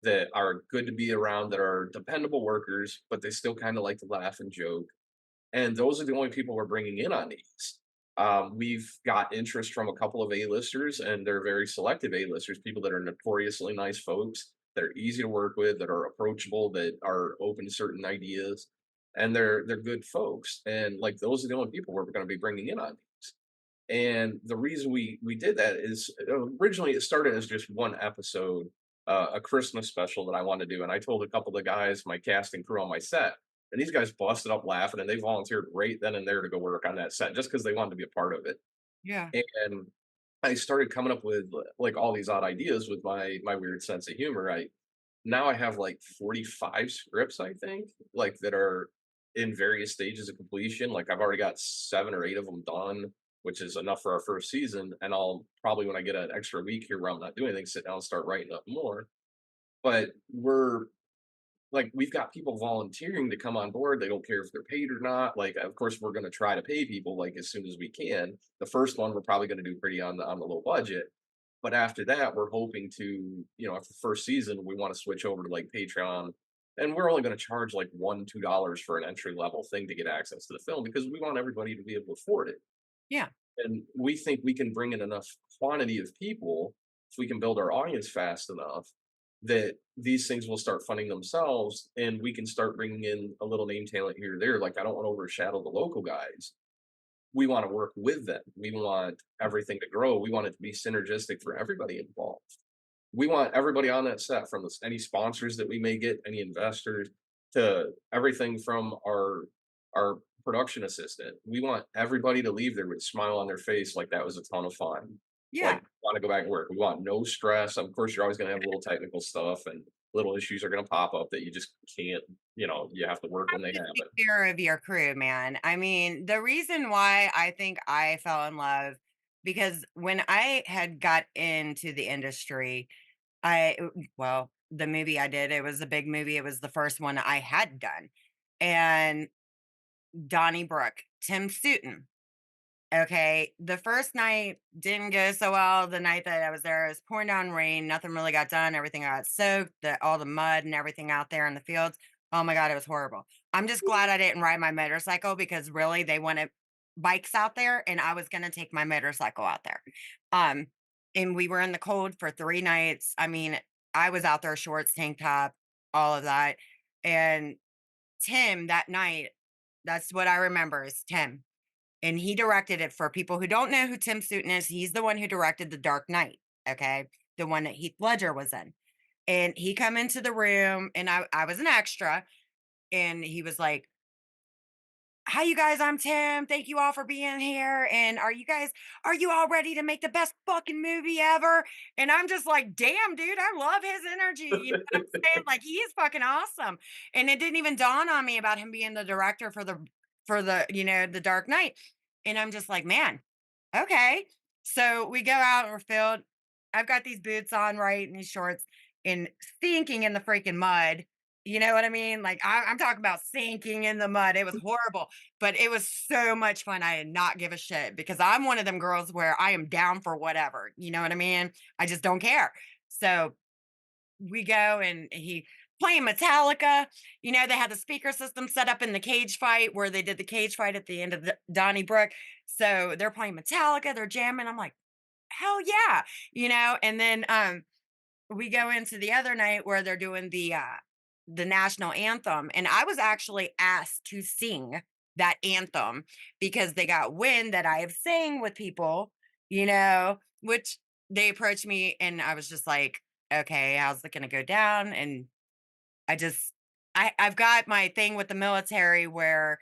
that are good to be around, that are dependable workers, but they still kind of like to laugh and joke. And those are the only people we're bringing in on these. We've got interest from a couple of A-listers, and they're very selective A-listers, people that are notoriously nice folks, that are easy to work with, that are approachable, that are open to certain ideas, and they're good folks. And like those are the only people we're going to be bringing in on these. And the reason we did that is originally it started as just one episode, a Christmas special that I wanted to do, and I told a couple of the guys, my casting crew on my set, and these guys busted up laughing, and they volunteered right then and there to go work on that set just because they wanted to be a part of it. yeah, And I started coming up with like all these odd ideas with my weird sense of humor. I Now I have like 45 scripts, I think, like that are in various stages of completion. Like I've already got 7 or 8 of them done, which is enough for our first season. And I'll probably, when I get an extra week here where I'm not doing anything, sit down and start writing up more. But we've got people volunteering to come on board. They don't care if they're paid or not. Like, of course, we're going to try to pay people like as soon as we can. The first one we're probably going to do pretty on the low budget, but after that, we're hoping to, after the first season, we want to switch over to like Patreon, and we're only going to charge like $1, $2 for an entry level thing to get access to the film because we want everybody to be able to afford it. yeah, And we think we can bring in enough quantity of people if we can build our audience fast enough that these things will start funding themselves, and we can start bringing in a little name talent here or there. Like I don't want to overshadow the local guys. We want to work with them. We want everything to grow. We want it to be synergistic for everybody involved. We want everybody on that set, from any sponsors that we may get, any investors, to everything from our production assistant. We want everybody to leave there with a smile on their face, like that was a ton of fun. yeah. Like want to go back and work. We want no stress. Of course, you're always going to have little technical stuff, and little issues are going to pop up that you just can't. You have to work when they Just happen. take care of your crew, man. I mean, the reason why I think I fell in love, because when I had got into the industry, well, the movie I did, it was a big movie. It was the first one I had done. And Donnie Brooke, Tim Sutton. Okay, the first night didn't go so well. The night that I was there, it was pouring down rain. Nothing really got done. Everything got soaked. All the mud and everything out there in the fields. Oh my god, it was horrible. I'm just glad I didn't ride my motorcycle because really they wanted bikes out there, and I was gonna take my motorcycle out there. Um, and we were in the cold for 3 nights. I mean, I was out there shorts, tank top, all of that. And Tim that night, that's what I remember is Tim. and he directed it. For people who don't know who Tim Sutton is, he's the one who directed The Dark Knight, okay? The one that Heath Ledger was in. And he come into the room, and I was an extra, and he was like, "Hi, you guys. I'm Tim. Thank you all for being here. And are you all ready to make the best fucking movie ever?" And I'm just like, "Damn, dude, I love his energy." You know what I'm saying? Like, he is fucking awesome. And it didn't even dawn on me about him being the director for the Dark Knight. And I'm just like, man, okay. So we go out and we're filled. I've got these boots on, right, and these shorts, and stinking in the freaking mud. You know what I mean? Like, I'm talking about sinking in the mud. It was horrible, but it was so much fun. I did not give a shit because I'm one of them girls where I am down for whatever. You know what I mean? I just don't care. So we go, and he playing Metallica. You know, they had the speaker system set up in the cage fight where they did the cage fight at the end of the Donnybrook. So they're playing Metallica, they're jamming. I'm like, hell yeah, and then we go into the other night where they're doing the national anthem, and I was actually asked to sing that anthem because they got wind that I have sang with people, which they approached me, and I was just like, okay, how's it going to go down? And I just I've got my thing with the military where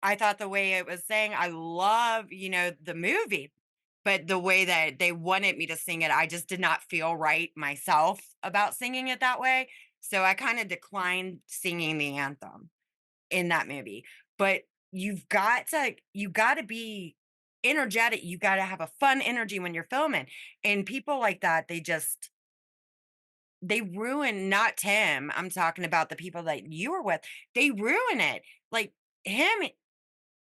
I thought the way it was saying, I love, the movie, but the way that they wanted me to sing it, I just did not feel right myself about singing it that way. So I kind of declined singing the anthem in that movie. But you got to be energetic. You got to have a fun energy when you're filming. And people like that, they ruin, not Tim. I'm talking about the people that you were with. They ruin it. Like him,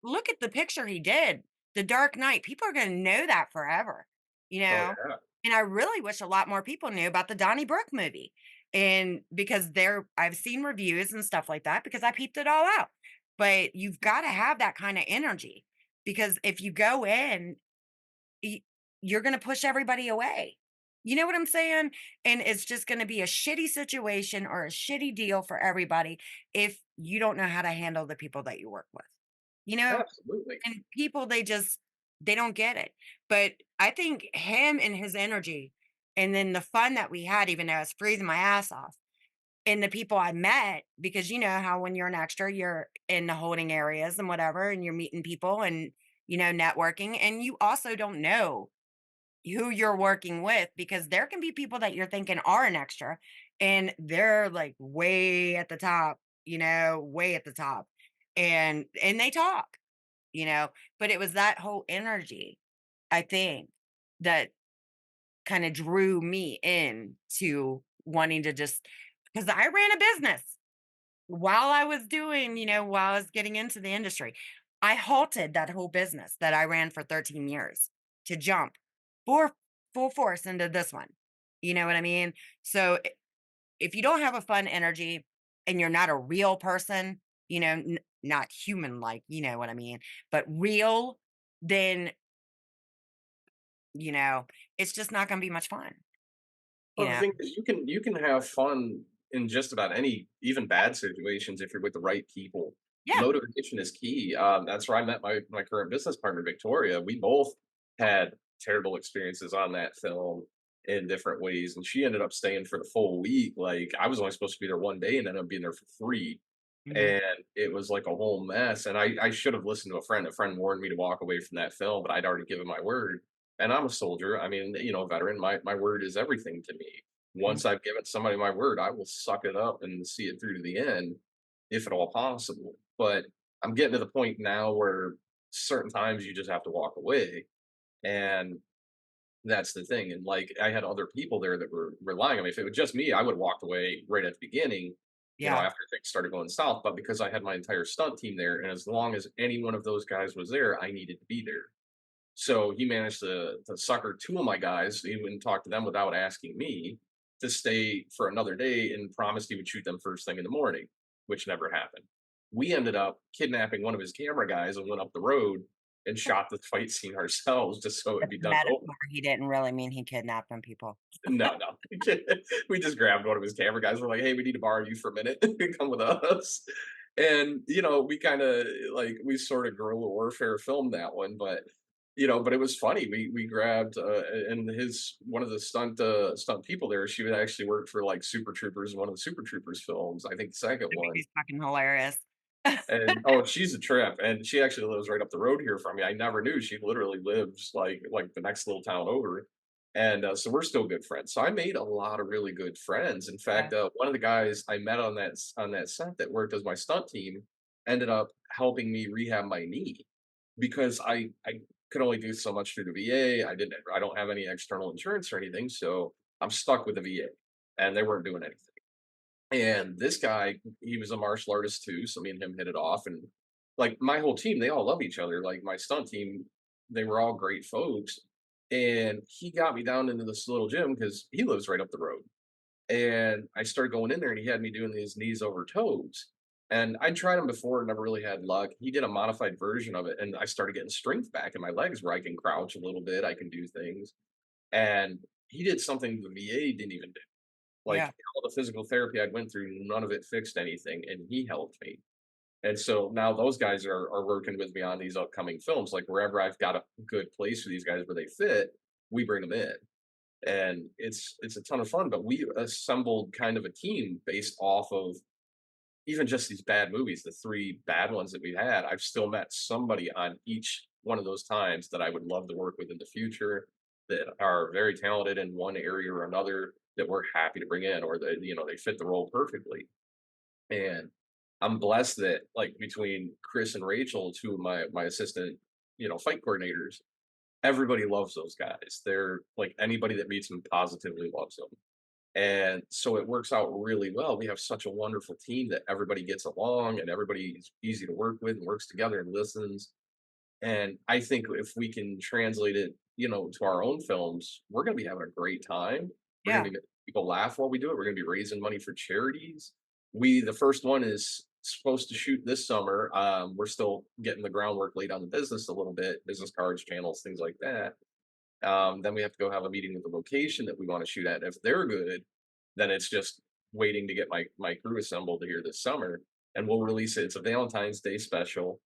look at the picture he did, The Dark Knight. People are gonna know that forever, you Oh know? yeah. And I really wish a lot more people knew about the Donnybrook movie. And because I've seen reviews and stuff like that because I peeped it all out. But you've got to have that kind of energy because if you go in, y- you're going to push everybody away. You know what I'm saying? And it's just going to be a shitty situation or a shitty deal for everybody if you don't know how to handle the people that you work with. You know, Absolutely. and people, they don't get it. But I think him and his energy, and then the fun that we had, even though I was freezing my ass off, and the people I met, because you know how when you're an extra, you're in the holding areas and whatever, and you're meeting people and networking, and you also don't know who you're working with because there can be people that you're thinking are an extra, and they're like way at the top, way at the top, and they talk, but it was that whole energy, I think, that kind of drew me in to wanting to just, because I ran a business while I was doing, while I was getting into the industry. I halted that whole business that I ran for 13 years to jump for full force into this one. You know what I mean? So if you don't have a fun energy and you're not a real person, not human like, you know what I mean, but real, then, you know, it's just not going to be much fun, you Well, the know? thing is, you can have fun in just about any, even bad situations, if you're with the right people. Yeah. Motivation is key. That's where I met my current business partner, Victoria. We both had terrible experiences on that film in different ways, and she ended up staying for the full week. Like I was only supposed to be there one day, and ended up being there for 3. Hmm. And it was like a whole mess. And I should have listened to a friend. A friend warned me to walk away from that film, but I'd already given my word. And I'm a soldier. I mean, veteran. My word is everything to me. Once I've given somebody my word, I will suck it up and see it through to the end, if at all possible. But I'm getting to the point now where certain times you just have to walk away. And that's the thing. And like I had other people there that were relying on me. If it was just me, I would have walked away right at the beginning, Yeah. after things started going south. But because I had my entire stunt team there, and as long as any one of those guys was there, I needed to be there. So he managed to sucker 2 of my guys, he wouldn't talk to them without asking me, to stay for another day and promised he would shoot them first thing in the morning, which never happened. We ended up kidnapping one of his camera guys and went up the road and shot the fight scene ourselves just so it'd That's be a done over. metaphor. He didn't really mean he kidnapped them people. No, no. We just grabbed one of his camera guys. We're like, "Hey, we need to borrow you for a minute. Come with us." And, we kinda, like, we sort of guerrilla warfare filmed that one, but it was funny. We grabbed, and his one of the stunt people there, she would actually work for, like, Super Troopers, one of the Super Troopers films, I think the second The one. movie's fucking hilarious. And oh, she's a trip, and she actually lives right up the road here from me. I never knew she literally lives like the next little town over, and so we're still good friends. So I made a lot of really good friends. In Yeah, fact, one of the guys I met on that set that worked as my stunt team ended up helping me rehab my knee because I could only do so much through the VA. I don't have any external insurance or anything, so I'm stuck with the VA, and they weren't doing anything. And this guy, he was a martial artist too, so me and him hit it off, and, like, my whole team, they all love each other, like, my stunt team, they were all great folks, and he got me down into this little gym because he lives right up the road, and I started going in there, and he had me doing these knees over toes, and I'd tried them before and never really had luck. He did a modified version of it, and I started getting strength back in my legs where I can crouch a little bit, I can do things, and he did something the VA didn't even do. Like, yeah, all the physical therapy I went through, none of it fixed anything, and he helped me. And so now those guys are working with me on these upcoming films. Like, wherever I've got a good place for these guys where they fit, we bring them in. And it's a ton of fun, but we assembled kind of a team based off of even just these bad movies, the 3 bad ones that we've had. I've still met somebody on each one of those times that I would love to work with in the future that are very talented in one area or another that we're happy to bring in, or that, they fit the role perfectly. And I'm blessed that, like, between Chris and Rachel, 2 of my assistant, fight coordinators, everybody loves those guys. They're like, anybody that meets them positively loves them. And so it works out really well. We have such a wonderful team that everybody gets along and everybody's easy to work with and works together and listens. And I think if we can translate it, to our own films, we're going to be having a great time. We're going yeah. to be making people laugh while we do it. We're going to be raising money for charities. The first one is supposed to shoot this summer. We're still getting the groundwork laid on the business a little bit, business cards, channels, things like that. Then we have to go have a meeting with the location that we want to shoot at. If they're good, then it's just waiting to get my crew assembled here this summer, and we'll release it. It's a Valentine's Day special.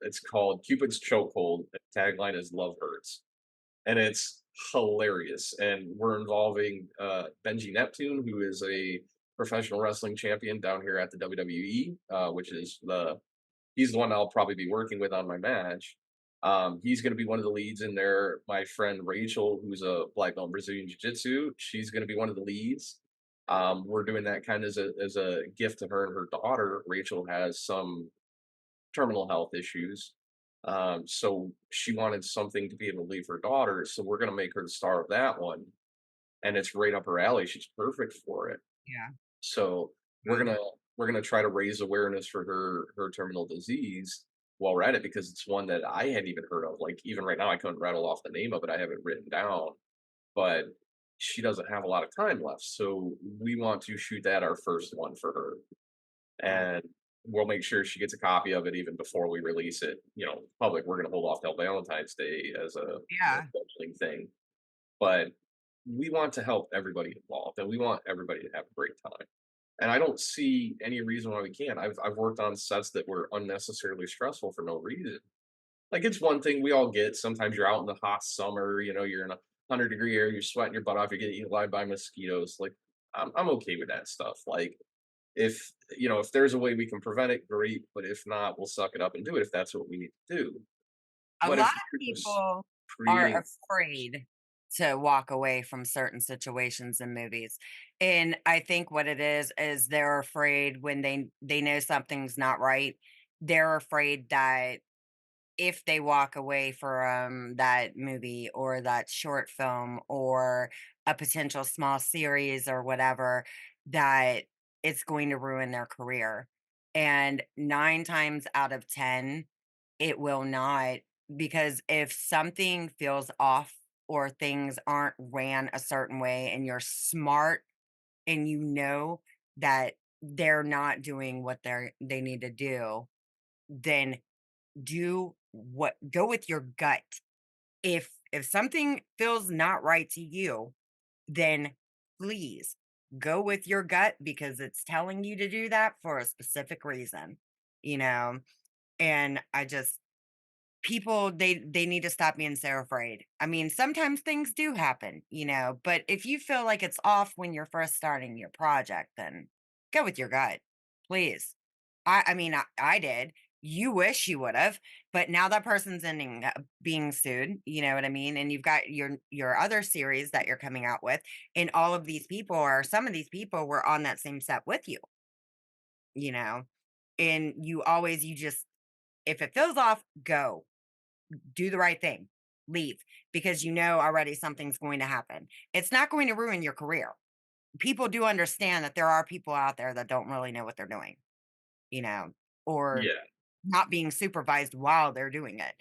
It's called Cupid's Chokehold. The tagline is "Love Hurts," and it's hilarious. And we're involving Benji Neptune, who is a professional wrestling champion down here at the WWE, which is he's the one I'll probably be working with on my match. He's going to be one of the leads in there. My friend Rachel, who's a black belt in Brazilian Jiu Jitsu, she's going to be one of the leads. We're doing that kind of as a gift to her and her daughter. Rachel has some terminal health issues. So she wanted something to be able to leave her daughter. So we're going to make her the star of that one. And it's right up her alley. She's perfect for it. Yeah. So we're Um, gonna we're gonna try to raise awareness for her terminal disease while we're at it because it's one that I hadn't even heard of. Like, even right now, I couldn't rattle off the name of it. I have it written down, but she doesn't have a lot of time left. So we want to shoot that our first one for her, yeah. and we'll make sure she gets a copy of it even before we release it. Public. We're gonna hold off till Valentine's Day as a Yeah. scheduling thing, but we want to help everybody involved, and we want everybody to have a great time. And I don't see any reason why we can't. I've worked on sets that were unnecessarily stressful for no reason. Like, it's one thing we all get. Sometimes you're out in the hot summer, you're in a 100-degree air, you're sweating your butt off, you're getting eaten alive by mosquitoes. Like, I'm okay with that stuff. Like, if there's a way we can prevent it, great. But if not, we'll suck it up and do it if that's what we need to do. A But lot if of you're just people are creating, afraid to walk away from certain situations in movies. And I think what it is they're afraid when they know something's not right. They're afraid that if they walk away from that movie or that short film or a potential small series or whatever, that it's going to ruin their career. And 9 times out of 10, it will not, because if something feels off or things aren't ran a certain way and you're smart and you know that they're not doing what they need to do, then do what go with your gut. If something feels not right to you, then please go with your gut because it's telling you to do that for a specific reason, you know? And I just people they need to stop being so afraid. I mean, sometimes things do happen, but if you feel like it's off when you're first starting your project, then go with your gut. Please. I did. You wish you would have, but now that person's ending up being sued, you know what I mean? And you've got your other series that you're coming out with, and all of these people or some of these people were on that same set with you, you know. And you just if it feels off, go do the right thing, leave because you know already something's going to happen. It's not going to ruin your career. People do understand that there are people out there that don't really know what they're doing, you know, or Yeah. not being supervised while they're doing it,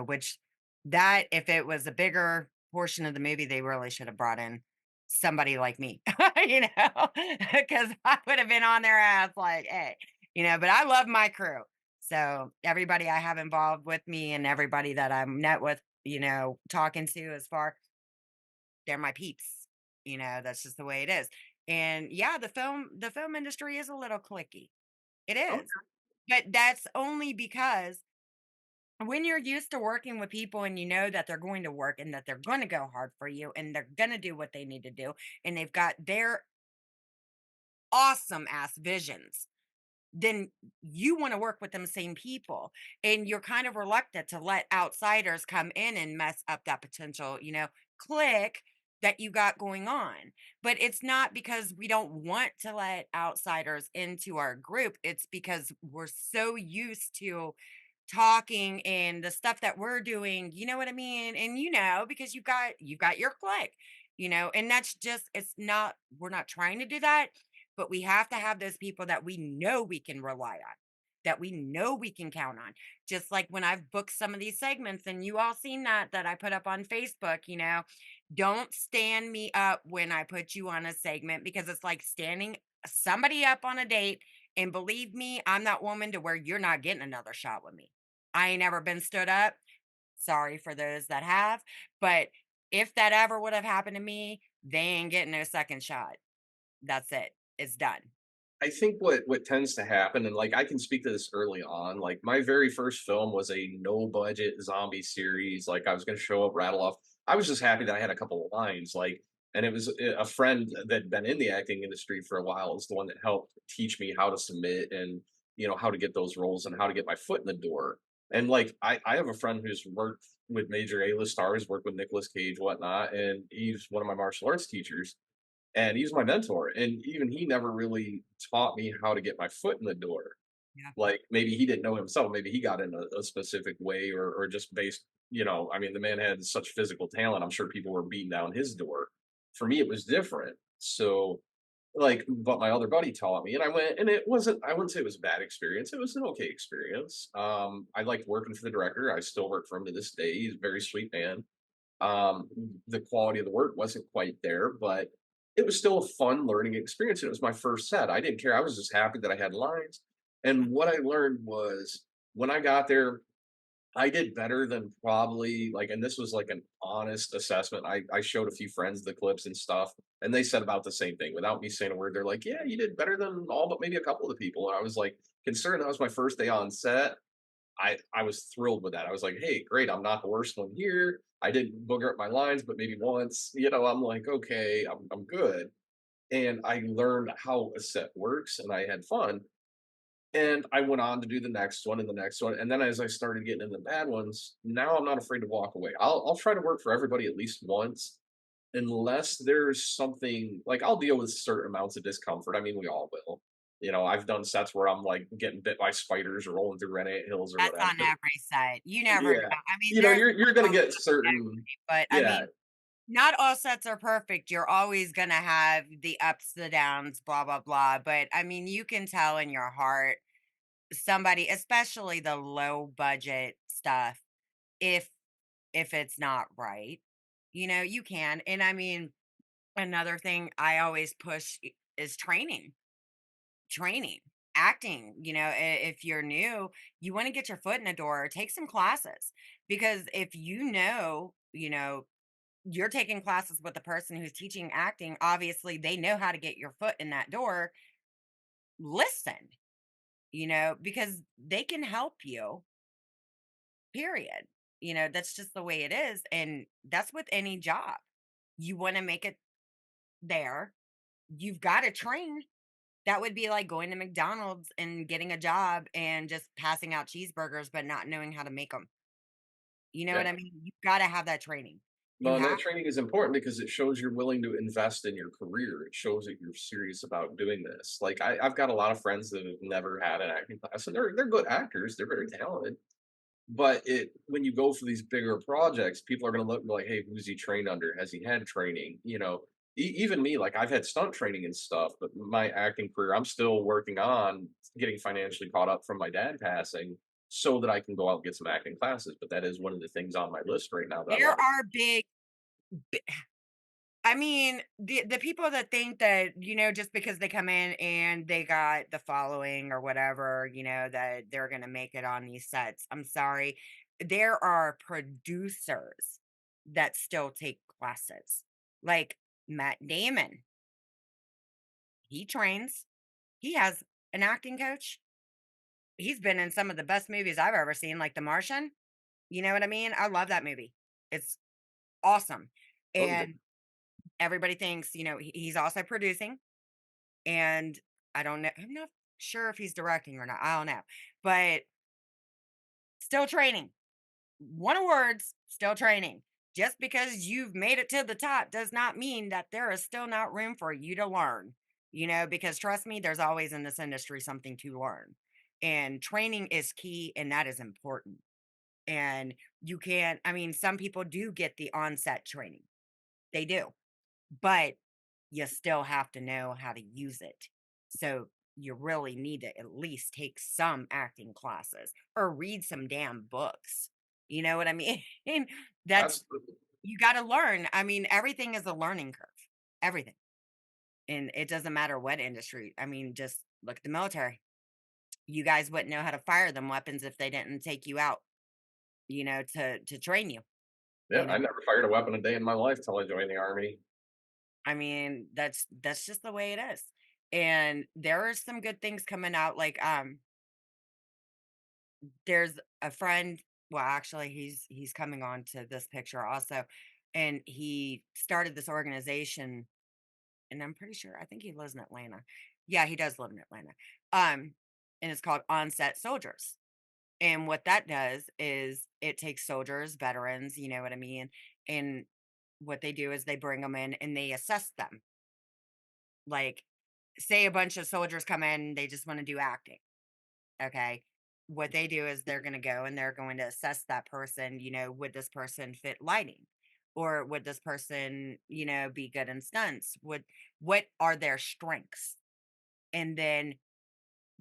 which that if it was a bigger portion of the movie, they really should have brought in somebody like me, because I would have been on their ass like, hey, but I love my crew. So everybody I have involved with me and everybody that I'm met with, talking to as far, they're my peeps. That's just the way it is. And yeah, the film industry is a little clicky. It Okay. is. But that's only because when you're used to working with people and you know that they're going to work and that they're going to go hard for you and they're going to do what they need to do and they've got their awesome ass visions, then you want to work with them same people and you're kind of reluctant to let outsiders come in and mess up that potential, click that you got going on. But it's not because we don't want to let outsiders into our group. It's because we're so used to talking and the stuff that we're doing, you know what I mean? And because you got your click, and that's just it's not we're not trying to do that, but we have to have those people that we know we can rely on, that we know we can count on. Just like when I've booked some of these segments and you all seen that I put up on Facebook, don't stand me up when I put you on a segment because it's like standing somebody up on a date. And believe me, I'm that woman to where you're not getting another shot with me. I ain't ever been stood up. Sorry for those that have. But if that ever would have happened to me, they ain't getting no second shot. That's it. It's done. I think what tends to happen, and like I can speak to this early on. Like my very first film was a no budget zombie series. Like I was going to show up, rattle off. I was just happy that I had a couple of lines. And it was a friend that'd been in the acting industry for a while is the one that helped teach me how to submit and how to get those roles and how to get my foot in the door. And like I have a friend who's worked with major A-list stars, worked with Nicolas Cage, whatnot, and he's one of my martial arts teachers and he was my mentor, and even he never really taught me how to get my foot in the door. Yeah. Like, maybe he didn't know himself, maybe he got in a specific way or just based I mean, the man had such physical talent, I'm sure people were beating down his door. For me, it was different. So, like, but my other buddy taught me, and I went and it wasn't I wouldn't say it was a bad experience, it was an okay experience. I liked working for the director, I still work for him to this day, he's a very sweet man. Um, the quality of the work wasn't quite there, but it was still a fun learning experience. And it was my first set. I didn't care. I was just happy that I had lines. And what I learned was when I got there, I did better than probably like, and this was like an honest assessment. I showed a few friends the clips and stuff, and they said about the same thing without me saying a word. They're like, "Yeah, you did better than all but maybe a couple of the people." And I was like, considering that was my first day on set, I was thrilled with that. I was like, "Hey, great! I'm not the worst one here. I didn't booger up my lines, but maybe once." I'm like, "Okay, I'm good." And I learned how a set works, and I had fun. And I went on to do the next one and the next one. And then as I started getting into the bad ones, now I'm not afraid to walk away. I'll try to work for everybody at least once, unless there's something like I'll deal with certain amounts of discomfort. I mean, we all will. I've done sets where I'm like getting bit by spiders or rolling through red ant hills or That's whatever. on every side. You never know. Yeah. I mean, there's You're gonna always get something, certain but I yeah, mean, not all sets are perfect. You're always gonna have the ups, the downs, blah blah blah. But I mean, you can tell in your heart somebody, especially the low budget stuff, if it's not right. You can. And I mean, another thing I always push is training, acting. If you're new, you want to get your foot in the door, take some classes because if you're taking classes with the person who's teaching acting. Obviously, they know how to get your foot in that door. Listen, because they can help you, period. That's just the way it is. And that's with any job. You want to make it there, you've got to train. That would be like going to McDonald's and getting a job and just passing out cheeseburgers, but not knowing how to make them. You know Yeah. what I mean? You've got to have that training. You Well, and have that training is important because it shows you're willing to invest in your career. It shows that you're serious about doing this. Like I've got a lot of friends that have never had an acting class, and they're good actors. They're very talented. But it when you go for these bigger projects, people are going to look like, hey, who's he trained under? Has he had training? Even me, like I've had stunt training and stuff, but my acting career, I'm still working on getting financially caught up from my dad passing, so that I can go out and get some acting classes. But that is one of the things on my list right now that I there want. are big I mean, the people that think that, just because they come in and they got the following or whatever, that they're going to make it on these sets. I'm sorry. There are producers that still take classes. Like Matt Damon, he trains. He has an acting coach. He's been in some of the best movies I've ever seen, like The Martian. You know what I mean? I love that movie. It's awesome. Oh yeah, And everybody thinks, he's also producing. And I don't know, I'm not sure if he's directing or not. I don't know. But still training. One of words, still training. Just because you've made it to the top does not mean that there is still not room for you to learn. Because trust me, there's always in this industry something to learn. And training is key and that is important. And you can't, I mean, some people do get the onset training. They do. But you still have to know how to use it. So you really need to at least take some acting classes or read some damn books. You know what I mean? That's absolutely. you got to learn. I mean, everything is a learning curve. Everything. And it doesn't matter what industry. I mean, just look at the military. You guys wouldn't know how to fire them weapons if they didn't take you out, to train you, Yeah, you know? I never fired a weapon a day in my life till I joined the army. I mean, that's just the way it is. And there are some good things coming out. Like there's a friend, well, actually he's coming on to this picture also. And he started this organization, and I'm pretty sure I think he lives in Atlanta. Yeah, he does live in Atlanta. And it's called Onset Soldiers. And what that does is it takes soldiers, veterans, you know what I mean? And what they do is they bring them in and they assess them. Like, say a bunch of soldiers come in, they just want to do acting. Okay. What they do is they're going to go and they're going to assess that person, would this person fit lighting? Or would this person, be good in stunts? What are their strengths? And then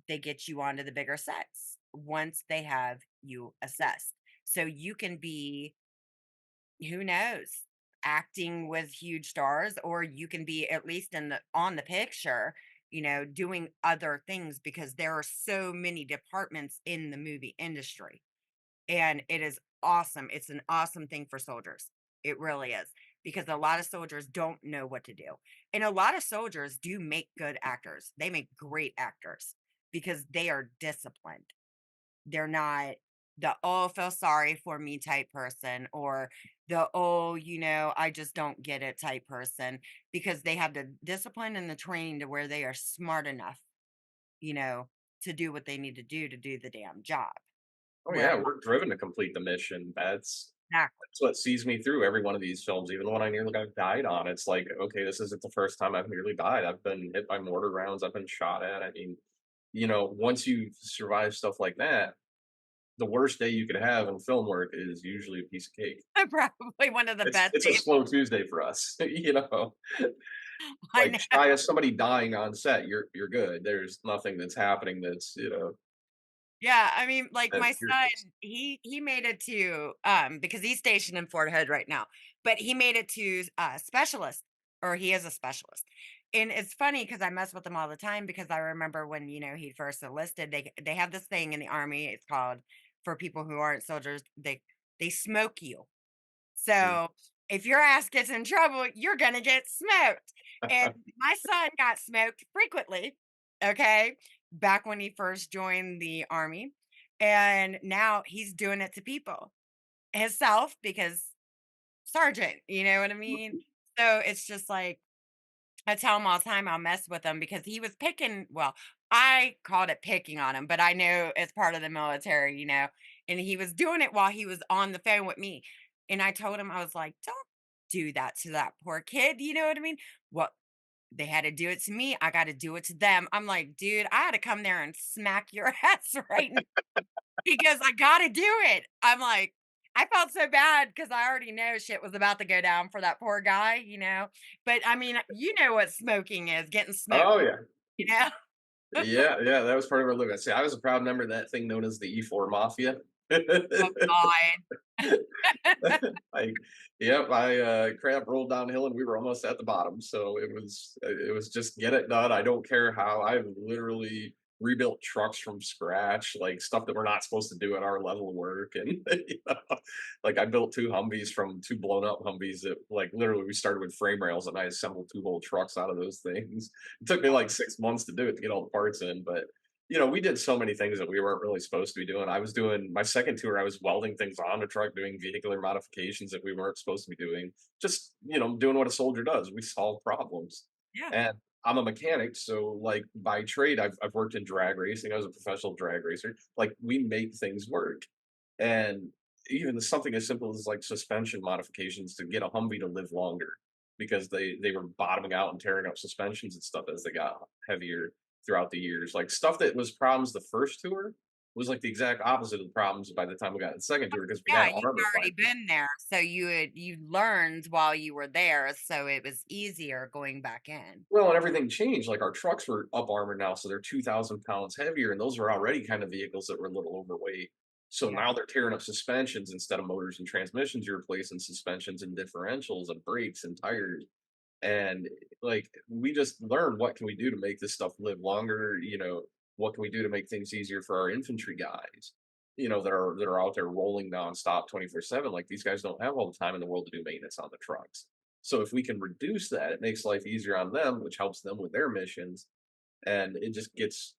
they get you onto the bigger sets once they have you assessed. So you can be, who knows, acting with huge stars, or you can be at least in the on the picture, doing other things, because there are so many departments in the movie industry. And it is awesome. It's an awesome thing for soldiers. It really is, because a lot of soldiers don't know what to do. And a lot of soldiers do make good actors. They make great actors because they are disciplined. They're not the, "Oh, feel sorry for me" type person, or the, "Oh, I just don't get it" type person, because they have the discipline and the training to where they are smart enough, you know, to do what they need to do the damn job. Oh Where yeah, we're driven to complete the mission. exactly. That's what sees me through every one of these films, even when I nearly got died on. It's like, okay, this isn't the first time I've nearly died. I've been hit by mortar rounds. I've been shot at. I mean, once you survive stuff like that, the worst day you could have in film work is usually a piece of cake. Probably one of the It's best it's a days. slow Tuesday for us, I like know. shy of somebody dying on set, you're good. There's nothing that's happening that's Yeah, I mean, like that my son, pierces. he made it to because he's stationed in Fort Hood right now, but he made it to specialist, or he is a specialist. And it's funny because I mess with him all the time, because I remember when, he first enlisted, they have this thing in the army, it's called, for people who aren't soldiers, they smoke you. Mm. So if your ass gets in trouble, you're gonna get smoked. And my son got smoked frequently, okay, back when he first joined the army. And now he's doing it to people himself because sergeant, you know what I mean? So it's just like I tell him all the time I'll mess with him because he was picking, well, I called it picking on him, but I know it's part of the military, and he was doing it while he was on the phone with me. And I told him, I was like, don't do that to that poor kid. You know what I mean? Well, they had to do it to me. I got to do it to them. I'm like, dude, I had to come there and smack your ass right now because I got to do it. I'm like, I felt so bad because I already know shit was about to go down for that poor guy. But I mean, you know what smoking is, getting smoked, Oh yeah. you know? Yeah, yeah, that was part of our living. See, I was a proud member of that thing known as the E4 Mafia. Oh God. I, yep, I crap rolled downhill and we were almost at the bottom. So it was just get it done. I don't care how. I've literally rebuilt trucks from scratch, like stuff that we're not supposed to do at our level of work. And like I built two Humvees from two blown up Humvees that like literally we started with frame rails and I assembled two whole trucks out of those things. It took me like 6 months to do it to get all the parts in, but we did so many things that we weren't really supposed to be doing. I was doing my second tour, I was welding things on the truck, doing vehicular modifications that we weren't supposed to be doing. Just, doing what a soldier does. We solve problems. Yeah. And I'm a mechanic, so like by trade, I've worked in drag racing. I was a professional drag racer. Like we make things work. And even something as simple as like suspension modifications to get a Humvee to live longer because they were bottoming out and tearing up suspensions and stuff as they got heavier throughout the years. Like stuff that was problems the first tour was like the exact opposite of the problems by the time we got in the second tour because we Yeah, had you've armor already finally. been there. So you learned while you were there. So it was easier going back in. Well, and everything changed. Like our trucks were up armored now, so they're 2,000 pounds heavier, and those were already kind of vehicles that were a little overweight. So Yeah. now they're tearing up suspensions instead of motors and transmissions. You're replacing suspensions and differentials and brakes and tires. And like we just learned what can we do to make this stuff live longer, what can we do to make things easier for our infantry guys, that are out there rolling nonstop 24/7. Like these guys don't have all the time in the world to do maintenance on the trucks. So if we can reduce that, it makes life easier on them, which helps them with their missions. And it just gets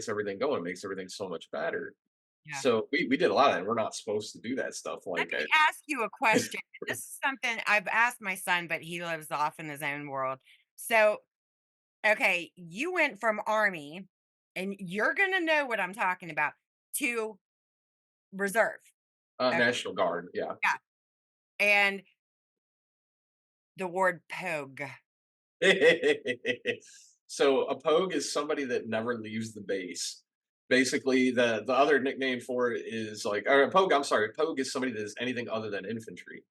everything going, makes everything so much better. Yeah. So we did a lot of that. And we're not supposed to do that stuff. Let Like me ask you a question. This is something I've asked my son, but he lives off in his own world. So, okay, you went from army, and you're gonna know what I'm talking about, to reserve. Okay, National Guard, yeah. yeah. And the word pogue. So a pogue is somebody that never leaves the base. Basically, the other nickname for it is like or a pogue. I'm sorry, pogue is somebody that is anything other than infantry.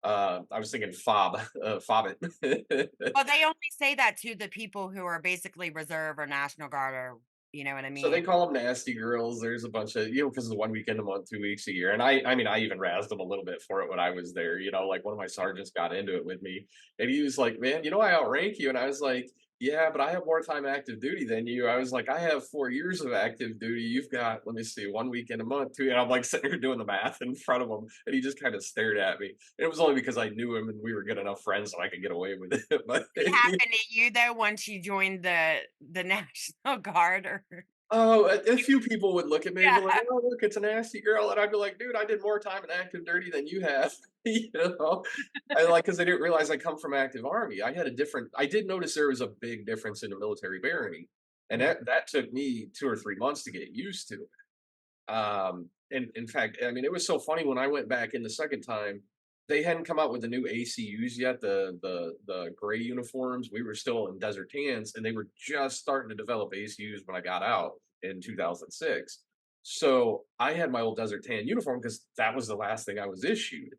I was thinking fob, fobbit. Well, they only say that to the people who are basically reserve or National Guard, or you know what I So mean? they call them nasty girls. There's a bunch of because of the 1 weekend a month, 2 weeks a year, and I mean I even razzed them a little bit for it when I was there. Like one of my sergeants got into it with me, and he was like, "Man, I outrank you," and I was like, "Yeah, but I have more time active duty than you." I was like, "I have 4 years of active duty. You've got let me see, 1 weekend a month too." And I'm like sitting here doing the math in front of him, and he just kind of stared at me. And it was only because I knew him and we were good enough friends so I could get away with it. But It happened to you though once you joined the National Guard, or oh, a few people would look at me and be like, yeah, "Oh, look, it's a nasty girl," and I'd be like, "Dude, I did more time in active duty than you have." you know, I like because they didn't realize I come from active army. I did notice there was a big difference in the military bearing, and yeah, that took me 2 or 3 months to get used to. And in fact, I mean, it was so funny when I went back in the second time. They hadn't come out with the new ACUs yet, the gray uniforms. We were still in desert tans, and they were just starting to develop ACUs when I got out in 2006. So I had my old desert tan uniform because that was the last thing I was issued.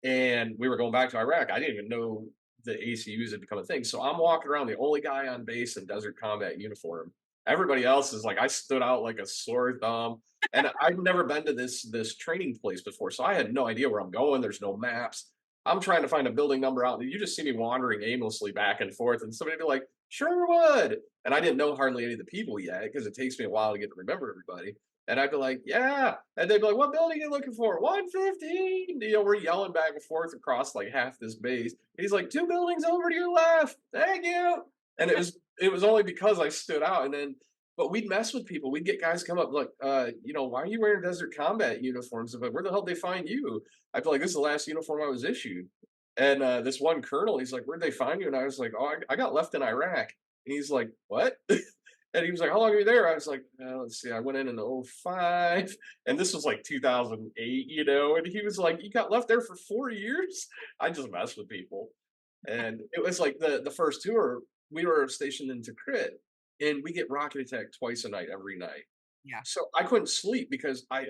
And we were going back to Iraq. I didn't even know the ACUs had become a thing. So I'm walking around the only guy on base in desert combat uniform. Everybody else is like I stood out like a sore thumb. And I'd never been to this training place before. So I had no idea where I'm going. There's no maps. I'm trying to find a building number out. You just see me wandering aimlessly back and forth, and somebody be like, Sherwood. And I didn't know hardly any of the people yet because it takes me a while to get to remember everybody. And I'd be like, yeah. And they'd be like, what building are you looking for? 115. You know, we're yelling back and forth across like half this base. He's like, 2 buildings over to your left. Thank you. And it was only because I stood out. And then, but we'd mess with people. We'd get guys come up like, you know, why are you wearing desert combat uniforms? But where the hell did they find you? I feel like this is the last uniform I was issued. And this one colonel, he's like, where'd they find you? And I was like, oh, I got left in Iraq. And he's like, what? And he was like, how long were you there? I was like, let's see, I went in '05. And this was like 2008, you know? And he was like, you got left there for 4 years? I just messed with people. And it was like the first tour, we were stationed in Tikrit, and we get rocket attacked twice a night, every night. Yeah. So I couldn't sleep because I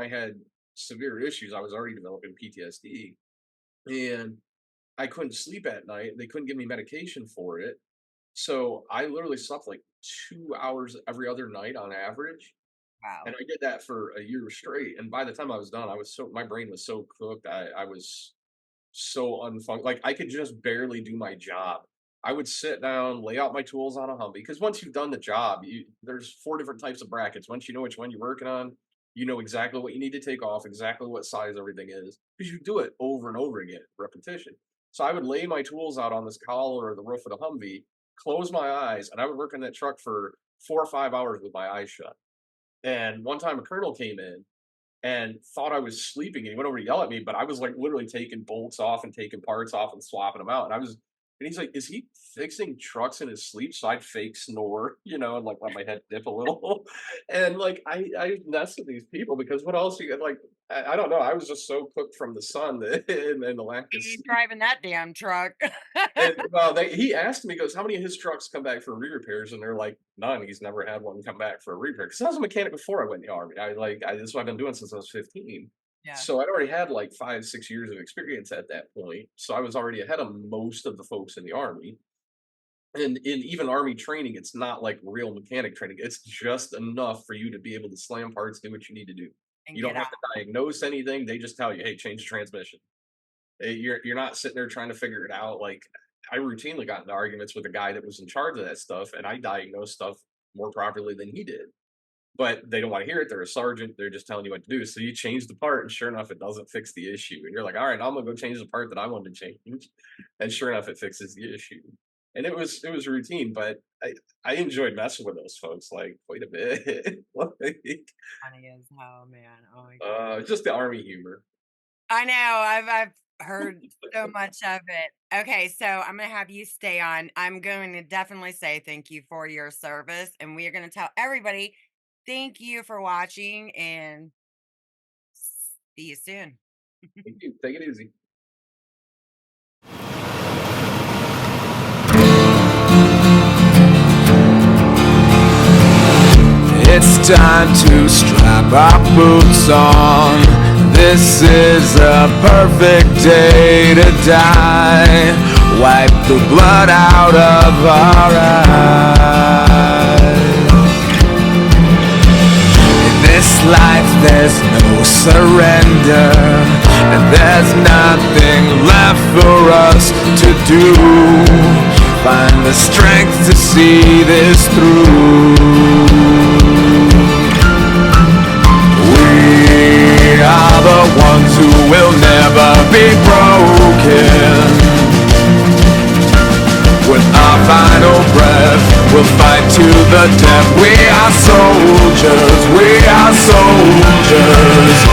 had severe issues. I was already developing PTSD, and I couldn't sleep at night. They couldn't give me medication for it. So I literally slept like 2 hours every other night on average. Wow. And I did that for a year straight. And by the time I was done, my brain was so cooked. I was so like I could just barely do my job. I would sit down, lay out my tools on a Humvee, because once you've done the job, there's 4 different types of brackets. Once you know which one you're working on, you know exactly what you need to take off, exactly what size everything is, because you do it over and over again, repetition. So I would lay my tools out on this collar or the roof of the Humvee, close my eyes, and I would work in that truck for 4 or 5 hours with my eyes shut. And one time a colonel came in and thought I was sleeping, and he went over to yell at me, but I was like literally taking bolts off and taking parts off and swapping them out. And he's like, is he fixing trucks in his sleep? So I'd fake snore, you know, and like let my head dip a little. And like I mess with these people because what else you get? Like, I don't know. I was just so cooked from the sun and the lack of You sleep. driving that damn truck. And well, he asked me, he goes, how many of his trucks come back for re-repairs? And they're like, none. He's never had one come back for a repair. Because I was a mechanic before I went in the army. This is what I've been doing since I was 15. Yeah. So I'd already had like 5, 6 years of experience at that point. So I was already ahead of most of the folks in the army. And in even army training, it's not like real mechanic training. It's just enough for you to be able to slam parts, do what you need to do. And You don't get have out. to diagnose anything. They just tell you, hey, change the transmission. You're not sitting there trying to figure it out. Like I routinely got into arguments with a guy that was in charge of that stuff, and I diagnosed stuff more properly than he did. But they don't want to hear it. They're a sergeant. They're just telling you what to do. So you change the part, and sure enough, it doesn't fix the issue. And you're like, all right, I'm gonna go change the part that I wanted to change. And sure enough, it fixes the issue. And it was routine, but I enjoyed messing with those folks like quite a bit. Like, Funny as hell, man. Oh my god. just the army humor. I know. I've heard so much of it. Okay, so I'm gonna have you stay on. I'm going to definitely say thank you for your service, and we are gonna tell everybody thank you for watching, and see you soon. Thank you. Take it easy. It's time to strap our boots on. This is a perfect day to die. Wipe the blood out of our eyes. In this life there's no surrender, and there's nothing left for us to do. Find the strength to see this through. We are the ones who will never be broken. With our final breath, we'll fight to the death. We are soldiers, we are soldiers.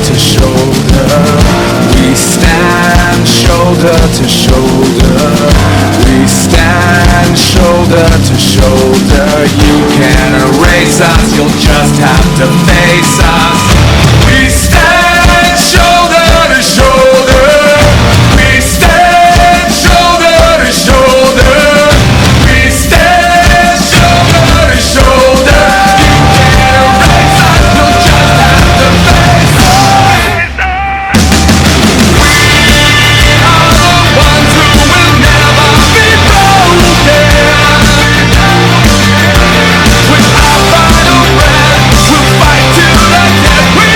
to shoulder. We stand shoulder to shoulder. We stand shoulder to shoulder. You can't erase us, you'll just have to face us. We stand shoulder to shoulder. We stand shoulder to shoulder. We stand shoulder to shoulder. You can't erase us, you'll just have to face us. We are the ones who will never be broken. With our final breath, we'll fight to the death. We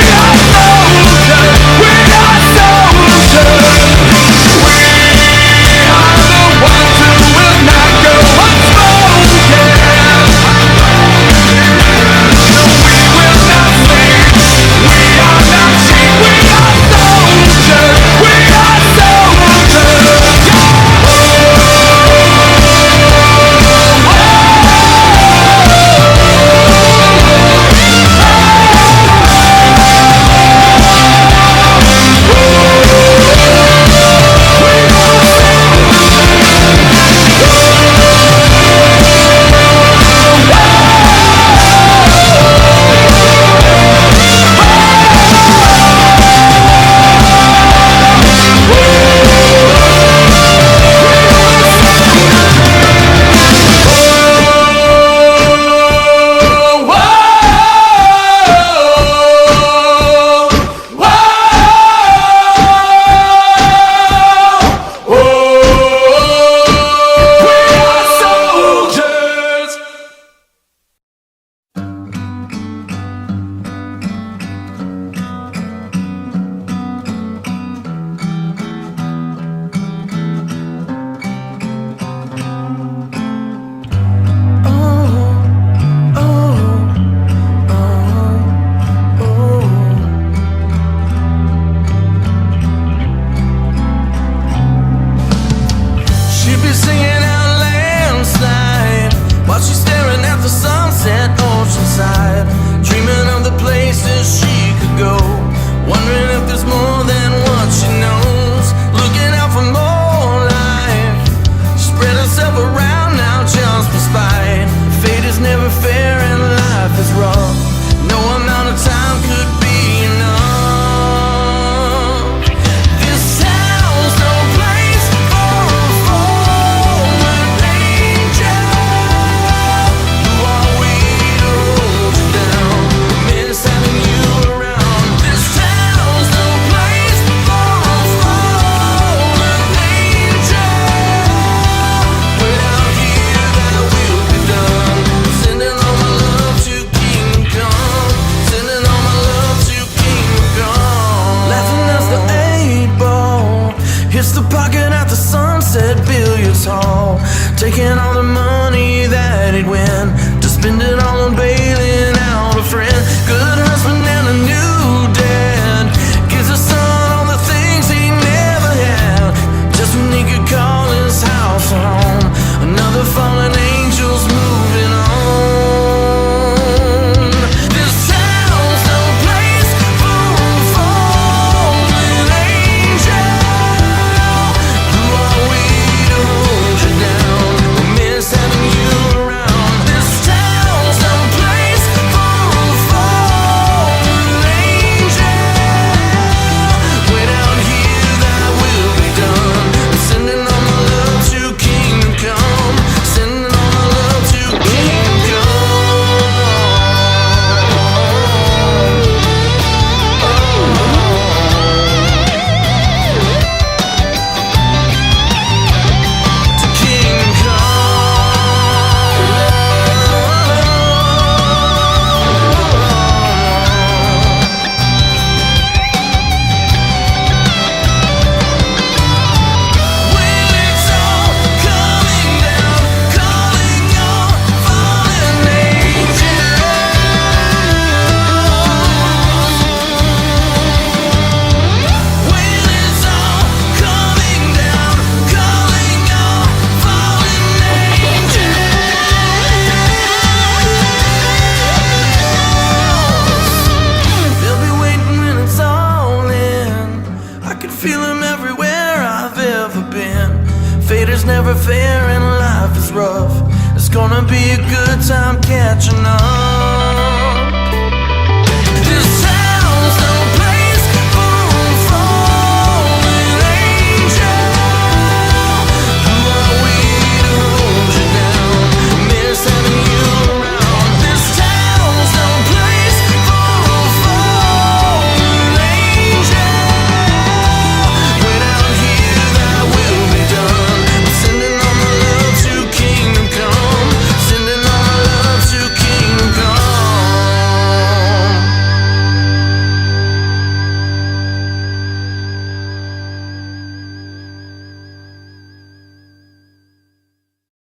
emotional.